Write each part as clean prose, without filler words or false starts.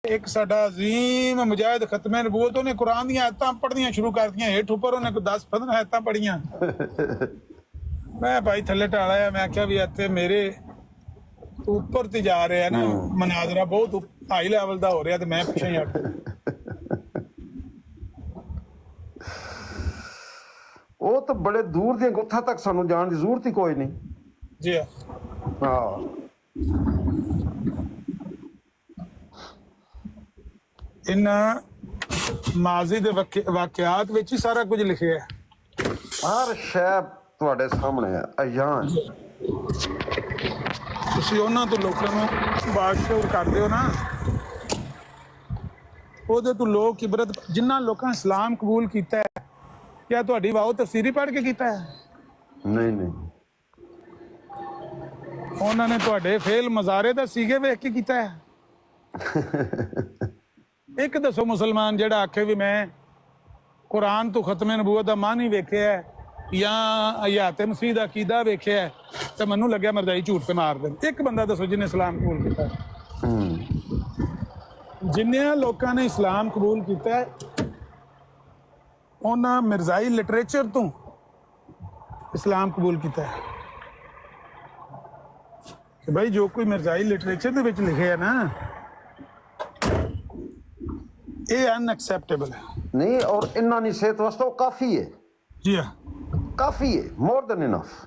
ਇੱਕ ਸਾਡਾ ਅਜ਼ੀਮ ਮੁਜਾਹਿਦ ਖਤਮੇ ਨਬੂਵਤ ਉਹਨੇ ਕੁਰਾਨ ਦੀਆਂ ਆਇਤਾਂ ਪੜ੍ਹਨੀਆਂ ਸ਼ੁਰੂ ਕਰਤੀਆਂ ਹੇਠ ਉੱਪਰ ਉਹਨੇ ਕੋਈ 10-15 ਆਇਤਾਂ ਪੜ੍ਹੀਆਂ ਮੈਂ ਭਾਈ ਥੱਲੇ ਢਾਲਿਆ ਮੈਂ ਆਖਿਆ ਵੀ ਇੱਥੇ ਮੇਰੇ ਉੱਪਰ ਤੇ ਜਾ ਰਿਹਾ ਨਾ ਮਨਾਜ਼ਰਾ ਬਹੁਤ ਹਾਈ ਲੈਵਲ ਦਾ ਹੋ ਰਿਹਾ ਤੇ ਮੈਂ ਪਿੱਛੇ ਹੀ ਆ ਉਹ ਤਾਂ ਬੜੇ ਦੂਰ ਦੀਆਂ ਗੁੱਥਾਂ ਤੱਕ ਸਾਨੂੰ ਜਾਣ ਦੀ ਜ਼ਰੂਰਤ ਹੀ ਕੋਈ ਨਹੀਂ ਜੀ ਹਾਂ ਇਹਨਾਂ ਮਾਜ਼ੀ ਦੇ ਵਾਕਿਆਤ ਵਿੱਚ ਹੀ ਸਾਰਾ ਕੁਝ ਲਿਖਿਆ ਹੈ ਹਰ ਸ਼ੈ ਤੁਹਾਡੇ ਸਾਹਮਣੇ ਹੈ ਅਯਾਨ ਤੁਸੀਂ ਉਹਨਾਂ ਤੋਂ ਲੋਕਾਂ ਨੂੰ ਬਾਸ਼ੂਰ ਕਰਦੇ ਹੋ ਨਾ ਉਹਦੇ ਤੋਂ ਲੋਕ ਇਬਰਤ ਜਿਨ੍ਹਾਂ ਲੋਕਾਂ ਇਸਲਾਮ ਕਬੂਲ ਕੀਤਾ ਹੈ ਕਿਆ ਤੁਹਾਡੀ ਵਾਓ ਤਫਸੀਰੀ ਪੜ੍ਹ ਕੇ ਕੀਤਾ ਹੈ ਨਹੀਂ ਉਹਨਾਂ ਨੇ ਤੁਹਾਡੇ ਫੇਲ ਮਜ਼ਾਰੇ ਦਾ ਸੀਗੇ ਵੇਖ ਕੇ ਕੀਤਾ ਹੈ ਇੱਕ ਦੱਸੋ ਮੁਸਲਮਾਨ ਜਿਹੜਾ ਆਖੇ ਵੀ ਮੈਂ ਕੁਰਾਨ ਤੋਂ ਖਤਮੇ ਨਬੂਵਤ ਦਾ ਮਾਨ ਹੀ ਵੇਖਿਆ ਜਾਂ ਹਯਾਤੇ ਮਸੀਹ ਦਾ ਅਕੀਦਾ ਵੇਖਿਆ ਤੇ ਮੈਨੂੰ ਲੱਗਿਆ ਮਰਦਾਈ ਝੂਠ ਤੇ ਮਾਰ ਦੇਣ ਇੱਕ ਬੰਦਾ ਦੱਸੋ ਜਿਹਨੇ ਇਸਲਾਮ ਕਬੂਲ ਕੀਤਾ ਜਿੰਨਿਆਂ ਲੋਕਾਂ ਨੇ ਇਸਲਾਮ ਕਬੂਲ ਕੀਤਾ ਉਹਨਾਂ ਮਿਰਜ਼ਾਈ ਲਿਟਰੇਚਰ ਤੋਂ ਇਸਲਾਮ ਕਬੂਲ ਕੀਤਾ ਹੈ ਕਿ ਭਾਈ ਜੋ ਕੋਈ ਮਿਰਜ਼ਾਈ ਲਿਟਰੇਚਰ ਦੇ ਵਿੱਚ ਲਿਖਿਆ ਨਾ ਇਹ ਅਨਐਕਸੈਪਟੇਬਲ ਹੈ ਨਹੀਂ ਔਰ ਇੰਨਾ ਨਹੀਂ ਸਿਹਤ ਵਾਸਤੇ ਉਹ ਕਾਫੀ ਹੈ ਜੀ ਹਾਂ ਕਾਫੀ ਹੈ ਮੋਰ ਦੈਨ ਇਨਫ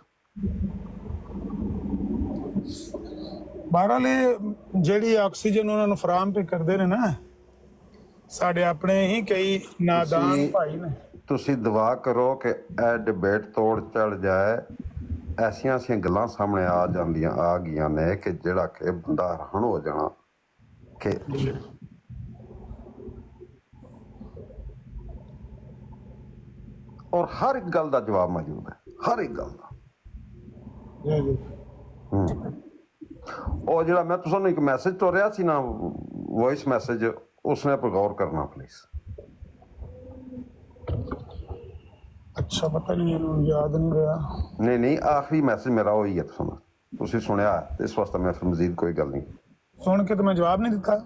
ਬਹਰਾਲ ਜਿਹੜੀ ਆਕਸੀਜਨ ਉਹਨਾਂ ਨੂੰ ਫਰਾਹਮ ਤੇ ਕਰਦੇ ਨੇ ਨਾ ਸਾਡੇ ਆਪਣੇ ਹੀ ਕਈ ਨਾਦਾਨ ਭਾਈ ਨੇ ਤੁਸੀਂ ਦੁਆ ਕਰੋ ਕਿ ਇਹ ਡਿਬੇਟ ਤੋੜ ਚੜ ਜਾਏ ਐਸੀਆਂ ਗੱਲਾਂ ਸਾਹਮਣੇ ਆ ਜਾਂਦੀਆਂ ਆ ਗਈਆਂ ਨੇ ਕਿ ਜਿਹੜਾ ਕਿ ਬੰਦਾ ਹੈਰਾਨ ਹੋ ਜਾਣਾ ਕਿ ਔਰ ਹਰ ਇੱਕ ਗੱਲ ਦਾ ਜਵਾਬ ਮੌਜੂਦ ਹੈ ਹਰ ਇੱਕ ਗੱਲ ਦਾ ਉਹ ਜਿਹੜਾ ਮੈਂ ਤੁਹਾਨੂੰ ਇੱਕ ਮੈਸੇਜ ਤੋਰਿਆ ਸੀ ਨਾ ਵੌਇਸ ਮੈਸੇਜ ਉਸਨੇ ਪਰ ਗੌਰ ਕਰਨਾ ਪਲੀਜ਼ ਅੱਛਾ ਪਤਾ ਨਹੀਂ ਇਹਨੂੰ ਯਾਦ ਨਹੀਂ ਰਿਹਾ ਨਹੀਂ ਆਖਰੀ ਮੈਸੇਜ ਮੇਰਾ ਉਹੀ ਹੈ ਤੁਸੀਂ ਸੁਣਿਆ ਇਸ ਵਾਸਤੇ ਮੈਂ ਫਿਰ ਮਜ਼ੀਦ ਕੋਈ ਗੱਲ ਨਹੀਂ ਸੁਣ ਕੇ ਤਾਂ ਮੈਂ ਜਵਾਬ ਨਹੀਂ ਦਿੱਤਾ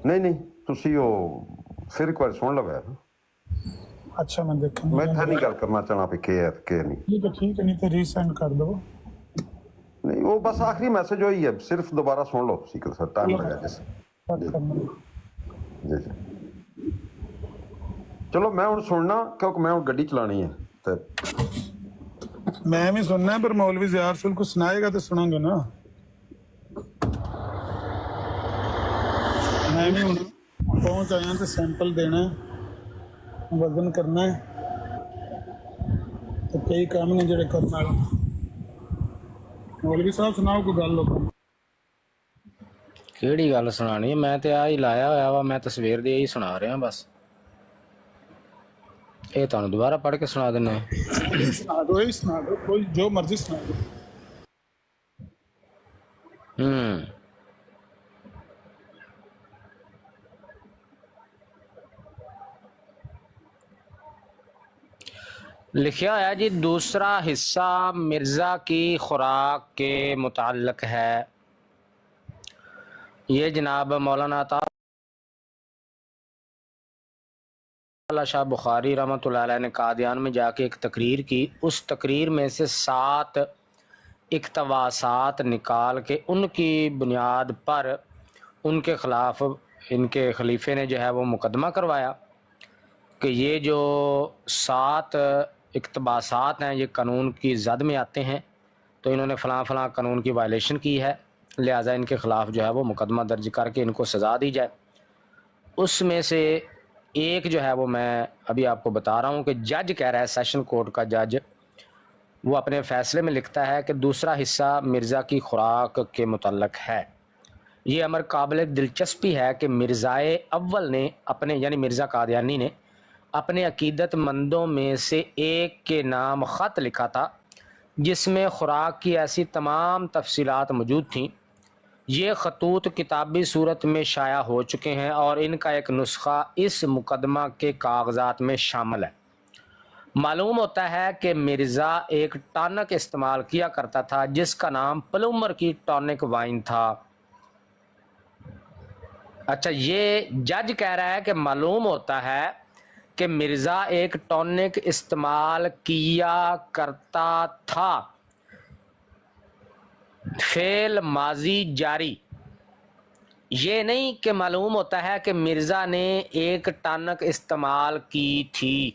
ਨਹੀਂ ਤੁਸੀਂ ਉਹ ਫਿਰ ਇੱਕ ਵਾਰ ਸੁਣ ਲਵੇ ਅੱਛਾ ਮੈਂ ਦੇਖਾਂ ਮੈਂ ਤਾਂ ਨਹੀਂ ਗੱਲ ਕਰਨਾ ਚਾਹਣਾ ਵੀ ਕੀ ਹੈ ਕਿ ਨਹੀਂ ਠੀਕ ਹੈ ਨਹੀਂ ਤੇ ਰੀਸੈਂਡ ਕਰ ਦਿਓ ਨਹੀਂ ਉਹ ਬਸ ਆਖਰੀ ਮੈਸੇਜ ਉਹੀ ਹੈ ਸਿਰਫ ਦੁਬਾਰਾ ਸੁਣ ਲਓ ਤੁਸੀਂ ਕਿ ਟਾਈਮ ਲੱਗਾ ਜੀ ਚਲੋ ਮੈਂ ਹੁਣ ਸੁਣਨਾ ਕਿਉਂਕਿ ਮੈਂ ਹੁਣ ਗੱਡੀ ਚਲਾਣੀ ਹੈ ਤੇ ਮੈਂ ਵੀ ਸੁਣਨਾ ਪਰ ਮੌਲਵੀ ज़िया रसूल को सुनाएगा तो सुनांगे ना मैं भी ਹੁਣ ਪਹੁੰਚ ਆਇਆ ਤੇ ਸੈਂਪਲ ਦੇਣਾ ਵਜ਼ਨ ਕਰਨਾ ਤੇ ਕਈ ਕੰਮ ਨੇ ਜਿਹੜੇ ਕਰਨ ਵਾਲੇ ਮੌਲਵੀ ਸਾਹਿਬ ਸੁਣਾਓ ਕੋਈ ਗੱਲ ਲੋਕਾਂ ਨੂੰ ਕਿਹੜੀ ਗੱਲ ਸੁਣਾਣੀ ਮੈਂ ਤੇ ਆ ਹੀ ਲਾਇਆ ਹੋਇਆ ਵਾ ਮੈਂ ਤਸਵੀਰ ਦੀ ਇਹੀ ਸੁਣਾ ਰਿਹਾ ਬਸ ਇਹ ਤੁਹਾਨੂੰ ਦੁਬਾਰਾ ਪੜ੍ਹ ਕੇ ਸੁਣਾ ਦਿੰਨੇ ਸੁਣਾ ਦਿਓ ਕੋਈ ਜੋ ਮਰਜ਼ੀ ਸੁਣਾ ਦਿਓ लिखा है जी दूसरा हिस्सा मिर्ज़ा की खुराक के मुताल्लिक़ है ये जनाब मौलाना शाह बुखारी रहमतुल्लाह अलैह ने कादियान में जाके एक तकरीर की उस तकरीर में से 7 इक़्तिबासात निकाल के उनकी बुनियाद पर उनके ख़िलाफ़ इनके खलीफे ने जो है वो मुकदमा करवाया कि ये जो 7 इक़्तिबासात हैं ये कानून की ज़द में आते हैं तो इन्होंने फ़लाँ कानून की वायलेशन की है लिहाजा इनके ख़िलाफ़ जो है वो मुकदमा दर्ज करके इनको सज़ा दी जाए। उसमें से एक जो है वो मैं अभी आपको बता रहा हूँ कि जज कह रहा है सेशन कोर्ट का जज वो अपने फ़ैसले में लिखता है कि दूसरा हिस्सा मिर्ज़ा की खुराक के मुतल्लक है। ये अमर काबिल दिलचस्पी है कि मिर्ज़ाए अव्वल ने अपने यानी मिर्ज़ा कादियानी ने अपने अकीदतमंदों में से एक के नाम ख़त लिखा था जिसमें खुराक की ऐसी तमाम तफसीलात मौजूद थीं। ये खतूत किताबी सूरत में शाया हो चुके हैं और इनका एक नुस्खा इस मुकदमा के कागजात में शामिल है। मालूम होता है कि मिर्ज़ा एक टॉनिक इस्तेमाल किया करता था जिसका नाम प्लूमर की टॉनिक वाइन था। اچھا، یہ جج کہہ رہا ہے کہ معلوم ہوتا ہے کہ مرزا ایک ٹونک استعمال کیا کرتا تھا، فعل ماضی جاری، یہ نہیں کہ معلوم ہوتا ہے کہ مرزا نے ایک ٹانک استعمال کی تھی،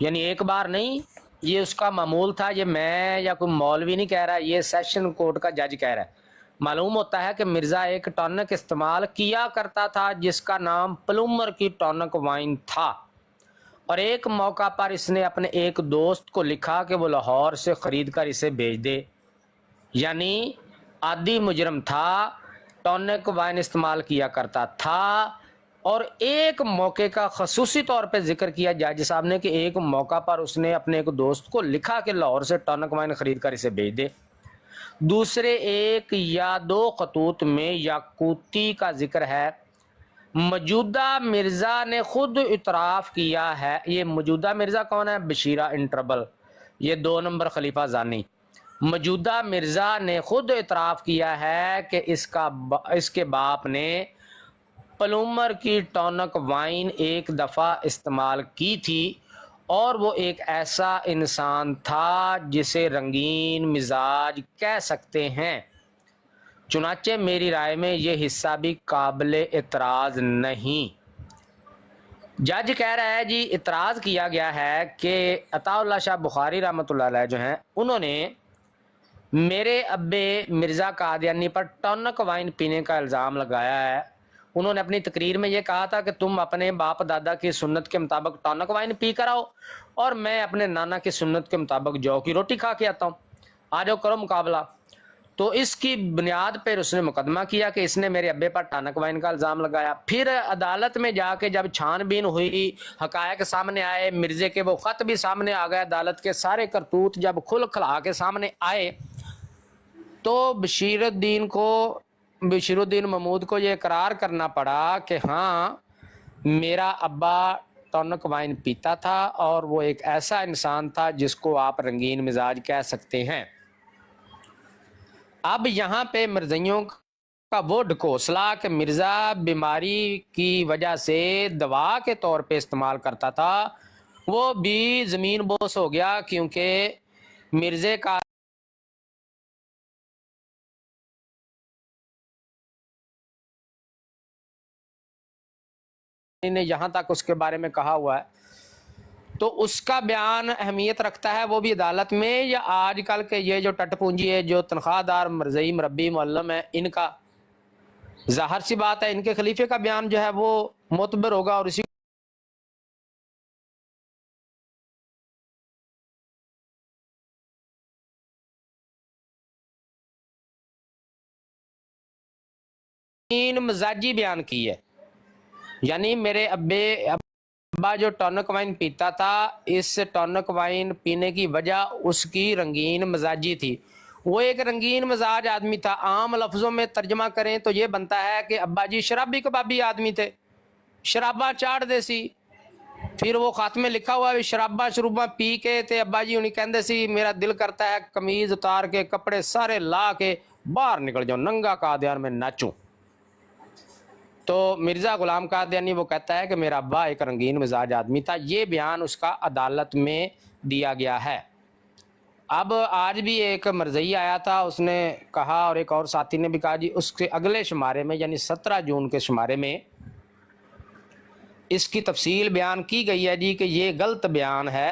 یعنی ایک بار نہیں، یہ اس کا معمول تھا، یہ میں یا کوئی مولوی نہیں کہہ رہا، یہ سیشن کورٹ کا جج کہہ رہا ہے۔ معلوم ہوتا ہے کہ مرزا ایک ٹانک استعمال کیا کرتا تھا جس کا نام پلومر کی ٹانک وائن تھا، اور ایک موقع پر اس نے اپنے ایک دوست کو لکھا کہ وہ لاہور سے خرید کر اسے بھیج دے، یعنی عادی مجرم تھا، ٹونک وائن استعمال کیا کرتا تھا، اور ایک موقع کا خصوصی طور پہ ذکر کیا جج صاحب نے کہ ایک موقع پر اس نے اپنے ایک دوست کو لکھا کہ لاہور سے ٹونک وائن خرید کر اسے بھیج دے۔ دوسرے ایک یا دو خطوط میں یاقوتی کا ذکر ہے، موجودہ مرزا نے خود اعتراف کیا ہے، یہ موجودہ مرزا کون ہے؟ Bashira in trouble, yeah 2 number خلیفہ زانی۔ موجودہ مرزا نے خود اعتراف کیا ہے کہ اس کے باپ نے پلومر کی ٹونک وائن ایک دفعہ استعمال کی تھی، اور وہ ایک ایسا انسان تھا جسے رنگین مزاج کہہ سکتے ہیں، چنانچہ میری رائے میں یہ حصہ بھی قابل اعتراض نہیں۔ جج کہہ رہا ہے جی اعتراض کیا گیا ہے کہ عطا اللہ شاہ بخاری رحمۃ اللہ علیہ جو ہیں انہوں نے میرے ابے مرزا قادیانی پر ٹونک وائن پینے کا الزام لگایا ہے۔ انہوں نے اپنی تقریر میں یہ کہا تھا کہ تم اپنے باپ دادا کی سنت کے مطابق ٹونک وائن پی کر آؤ، اور میں اپنے نانا کی سنت کے مطابق جو کی روٹی کھا کے آتا ہوں، آ جاؤ کرو مقابلہ۔ تو اس کی بنیاد پر اس نے مقدمہ کیا کہ اس نے میرے ابے پر ٹونک وائن کا الزام لگایا۔ پھر عدالت میں جا کے جب چھان بین ہوئی، حقائق سامنے آئے، مرزے کے وہ خط بھی سامنے آ گئے، عدالت کے سارے کرتوت جب کھل کھلا کے سامنے آئے، تو بشیر الدین محمود کو یہ اقرار کرنا پڑا کہ ہاں میرا ابا ٹونک وائن پیتا تھا، اور وہ ایک ایسا انسان تھا جس کو آپ رنگین مزاج کہہ سکتے ہیں۔ اب یہاں پہ مرزائیوں کا وہ ڈھکوسلا کہ مرزا بیماری کی وجہ سے دوا کے طور پہ استعمال کرتا تھا، وہ بھی زمین بوس ہو گیا، کیونکہ مرزے کا نے یہاں تک اس کے بارے میں کہا ہوا ہے، تو اس کا بیان اہمیت رکھتا ہے وہ بھی عدالت میں، یا آج کل کے یہ جو ٹٹ پونجی ہے، جو تنخواہ دار مرزئی مربی معلم ہے، ان کا ظاہر سی بات ہے ان کے خلیفے کا بیان جو ہے وہ معتبر ہوگا، اور اسی مزاجی بیان کی ہے، یعنی میرے ابا جو ٹونک وائن پیتا تھا، اس ٹونک وائن پینے کی وجہ اس کی رنگین مزاجی تھی، وہ ایک رنگین مزاج آدمی تھا۔ عام لفظوں میں ترجمہ کریں تو یہ بنتا ہے کہ ابا جی شرابی کبابی آدمی تھے، شرابہ چاڑ دے سی، پھر وہ خط میں لکھا ہوا بھی شرابہ شروبہ پی کے تے ابا جی انہیں کہندے سی میرا دل کرتا ہے قمیض اتار کے کپڑے سارے لا کے باہر نکل جاؤ، ننگا قادیان میں ناچوں۔ تو مرزا غلام قادیانی وہ کہتا ہے کہ میرا ابا ایک رنگین مزاج آدمی تھا، یہ بیان اس کا عدالت میں دیا گیا ہے۔ اب آج بھی ایک مرزئی آیا تھا، اس نے کہا، اور ایک اور ساتھی نے بھی کہا جی اس کے اگلے شمارے میں یعنی 17 جون کے شمارے میں اس کی تفصیل بیان کی گئی ہے جی کہ یہ غلط بیان ہے۔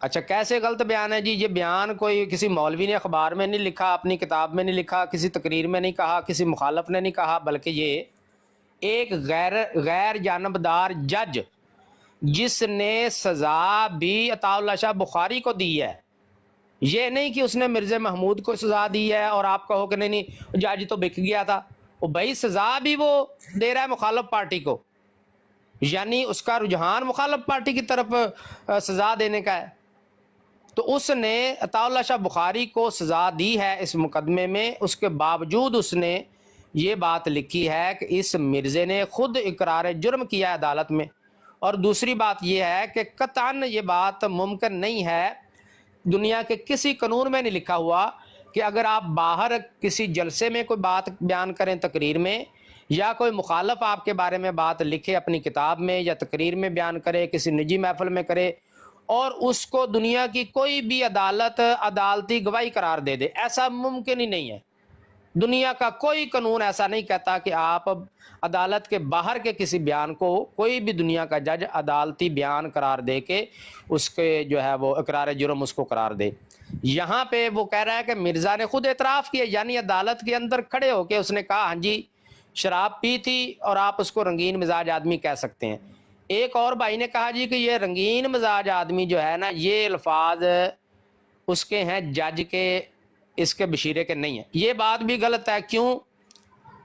اچھا کیسے غلط بیان ہے جی؟ یہ بیان کوئی کسی مولوی نے اخبار میں نہیں لکھا، اپنی کتاب میں نہیں لکھا، کسی تقریر میں نہیں کہا، کسی مخالف نے نہیں کہا، بلکہ یہ ایک غیر جانبدار جج جس نے سزا بھی عطا اللہ شاہ بخاری کو دی ہے، یہ نہیں کہ اس نے مرزا محمود کو سزا دی ہے اور آپ کہو کہ نہیں جج تو بک گیا تھا، وہ بھائی سزا بھی وہ دے رہا ہے مخالف پارٹی کو، یعنی اس کا رجحان مخالف پارٹی کی طرف سزا دینے کا ہے، تو اس نے عطا اللہ شاہ بخاری کو سزا دی ہے اس مقدمے میں، اس کے باوجود اس نے یہ بات لکھی ہے کہ اس مرزے نے خود اقرار جرم کیا ہے عدالت میں۔ اور دوسری بات یہ ہے کہ قطعاً یہ بات ممکن نہیں ہے، دنیا کے کسی قانون میں نہیں لکھا ہوا کہ اگر آپ باہر کسی جلسے میں کوئی بات بیان کریں تقریر میں، یا کوئی مخالف آپ کے بارے میں بات لکھے اپنی کتاب میں یا تقریر میں بیان کرے، کسی نجی محفل میں کرے، اور اس کو دنیا کی کوئی بھی عدالت عدالتی گواہی قرار دے دے، ایسا ممکن ہی نہیں ہے۔ دنیا کا کوئی قانون ایسا نہیں کہتا کہ آپ عدالت کے باہر کے کسی بیان کو کوئی بھی دنیا کا جج عدالتی بیان قرار دے کے اس کے جو ہے وہ اقرار جرم اس کو قرار دے۔ یہاں پہ وہ کہہ رہا ہے کہ مرزا نے خود اعتراف کیا، یعنی عدالت کے اندر کھڑے ہو کے اس نے کہا ہاں جی شراب پی تھی اور آپ اس کو رنگین مزاج آدمی کہہ سکتے ہیں۔ ایک اور بھائی نے کہا جی کہ یہ رنگین مزاج آدمی جو ہے نا، یہ الفاظ اس کے ہیں جج کے، اس کے بشیرے کے نہیں ہیں۔ یہ بات بھی غلط ہے۔ کیوں؟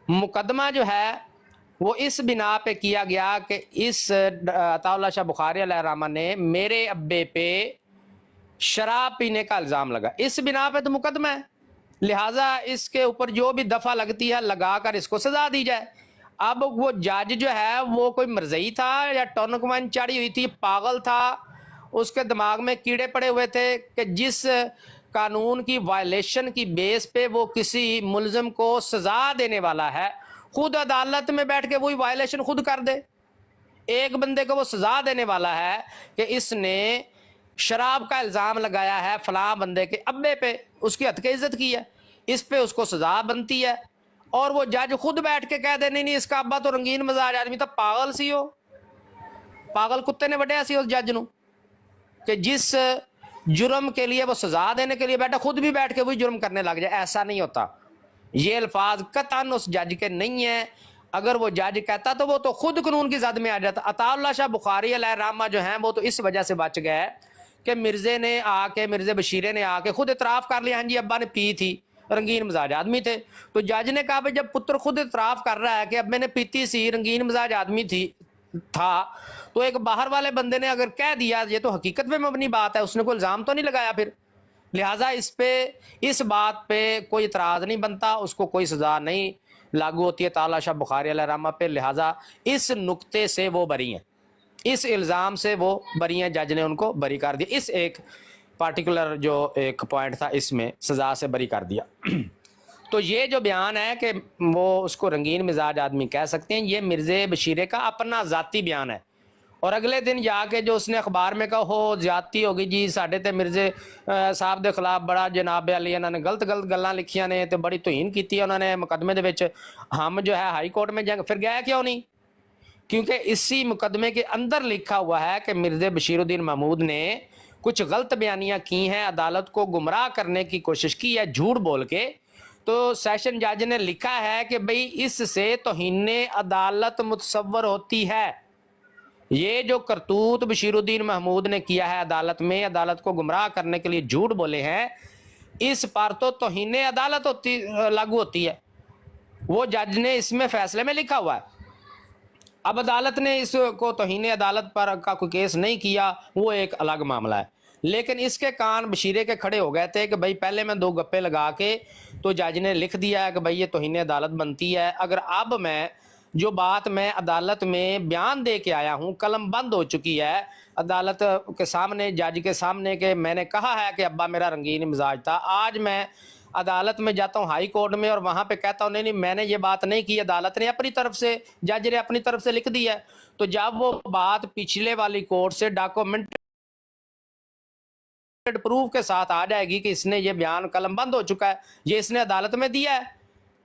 مقدمہ جو ہے وہ اس بنا پہ کیا گیا کہ اس عطا اللہ شاہ بخاری علیہ الرحمہ نے میرے ابے پہ شراب پینے کا الزام لگا، اس بنا پہ تو مقدمہ ہے، لہٰذا اس کے اوپر جو بھی دفعہ لگتی ہے لگا کر اس کو سزا دی جائے۔ اب وہ جج جو ہے وہ کوئی مرزئی تھا یا ٹونک من چڑھی ہوئی تھی، پاگل تھا، اس کے دماغ میں کیڑے پڑے ہوئے تھے کہ جس قانون کی وائلیشن کی بیس پہ وہ کسی ملزم کو سزا دینے والا ہے، خود عدالت میں بیٹھ کے وہی وائلیشن خود کر دے۔ ایک بندے کو وہ سزا دینے والا ہے کہ اس نے شراب کا الزام لگایا ہے فلاں بندے کے ابے پہ، اس کی حد کی عزت کی ہے، اس پہ اس کو سزا بنتی ہے، اور وہ جج خود بیٹھ کے کہہ دے نہیں اس کا ابا تو رنگین مزاج آدمی تھا۔ پاگل سی ہو، پاگل کتے نے وڈیا سی اس جج نو کہ جس جرم کے لیے وہ سزا دینے کے لیے بیٹھا خود بھی بیٹھ کے وہی جرم کرنے لگ جائے۔ ایسا نہیں ہوتا، یہ الفاظ قطعاً اس جج کے نہیں ہیں۔ اگر وہ جج کہتا تو وہ تو خود قانون کی زد میں آ جاتا۔ عطا اللہ شاہ بخاری علیہ الرحمہ جو ہیں وہ تو اس وجہ سے بچ گئے کہ مرزے نے آ کے، مرزے بشیرے نے آ کے خود اعتراف کر لیا ہاں جی ابا نے پی تھی، رنگین مزاج آدمی تھے۔ تو جج نے کہا بھائی جب پتر خود اعتراف کر رہا ہے کہ اب میں نے پیتی سی، رنگین مزاج آدمی تھا، تو ایک باہر والے بندے نے اگر کہہ دیا یہ تو حقیقت پہ مبنی بات ہے، اس نے کوئی الزام تو نہیں لگایا پھر، لہٰذا اس پہ اس بات پہ کوئی اعتراض نہیں بنتا، اس کو کوئی سزا نہیں لاگو ہوتی ہے تعالی شاہ بخاری علیہ الرحمہ پہ، لہٰذا اس نقطے سے وہ بری ہیں، اس الزام سے وہ بری ہیں، جج نے ان کو بری کر دیا، اس ایک پارٹیکولر جو ایک پوائنٹ تھا اس میں سزا سے بری کر دیا۔ تو یہ جو بیان ہے کہ وہ اس کو رنگین مزاج آدمی کہہ سکتے ہیں، یہ مرزے بشیرے کا اپنا ذاتی بیان ہے، اور اگلے دن جا کے جو اس نے اخبار میں کہا ہو زیادتی ہوگی جی ساڈے تے مرزے صاحب دے خلاف بڑا جناب علی انہوں نے غلط گلاں لکھیاں نے تے بڑی توہین کیتی ہے انہوں نے مقدمے دے وچ، ہم جو ہے ہائی کورٹ میں جنگ، پھر گیا کیوں نہیں؟ کیونکہ اسی مقدمے کے اندر لکھا ہوا ہے کہ مرزا بشیر الدین محمود نے کچھ غلط بیانیاں کی ہیں، عدالت کو گمراہ کرنے کی کوشش کی ہے جھوٹ بول کے، تو سیشن جج نے لکھا ہے کہ بھئی اس سے توہین عدالت متصور ہوتی ہے۔ یہ جو کرتوت بشیر الدین محمود نے کیا ہے عدالت میں، عدالت کو گمراہ کرنے کے لیے جھوٹ بولے ہیں، اس پر تو توہین عدالت لاگو ہوتی ہے، وہ جج نے اس میں فیصلے میں لکھا ہوا ہے۔ اب عدالت نے اس کو توہین عدالت پر کا کوئی کیس نہیں کیا، وہ ایک الگ معاملہ ہے، لیکن اس کے کان بشیرے کے کھڑے ہو گئے تھے کہ بھائی پہلے میں دو گپے لگا کے تو جج نے لکھ دیا ہے کہ بھائی یہ توہین عدالت بنتی ہے، اگر اب میں جو بات میں عدالت میں بیان دے کے آیا ہوں قلم بند ہو چکی ہے عدالت کے سامنے، جج کے سامنے، کہ میں نے کہا ہے کہ ابا میرا رنگین مزاج تھا، آج میں عدالت میں جاتا ہوں ہائی کورٹ میں اور وہاں پہ کہتا ہوں نہیں میں نے یہ بات نہیں کی، عدالت نے اپنی طرف سے، جج نے اپنی طرف سے لکھ دی ہے، تو جب وہ بات پچھلے والی کورٹ سے ڈاکومنٹ پروف کے ساتھ آ جائے گی کہ اس نے یہ بیان قلم بند ہو چکا ہے، یہ اس نے عدالت میں دیا ہے،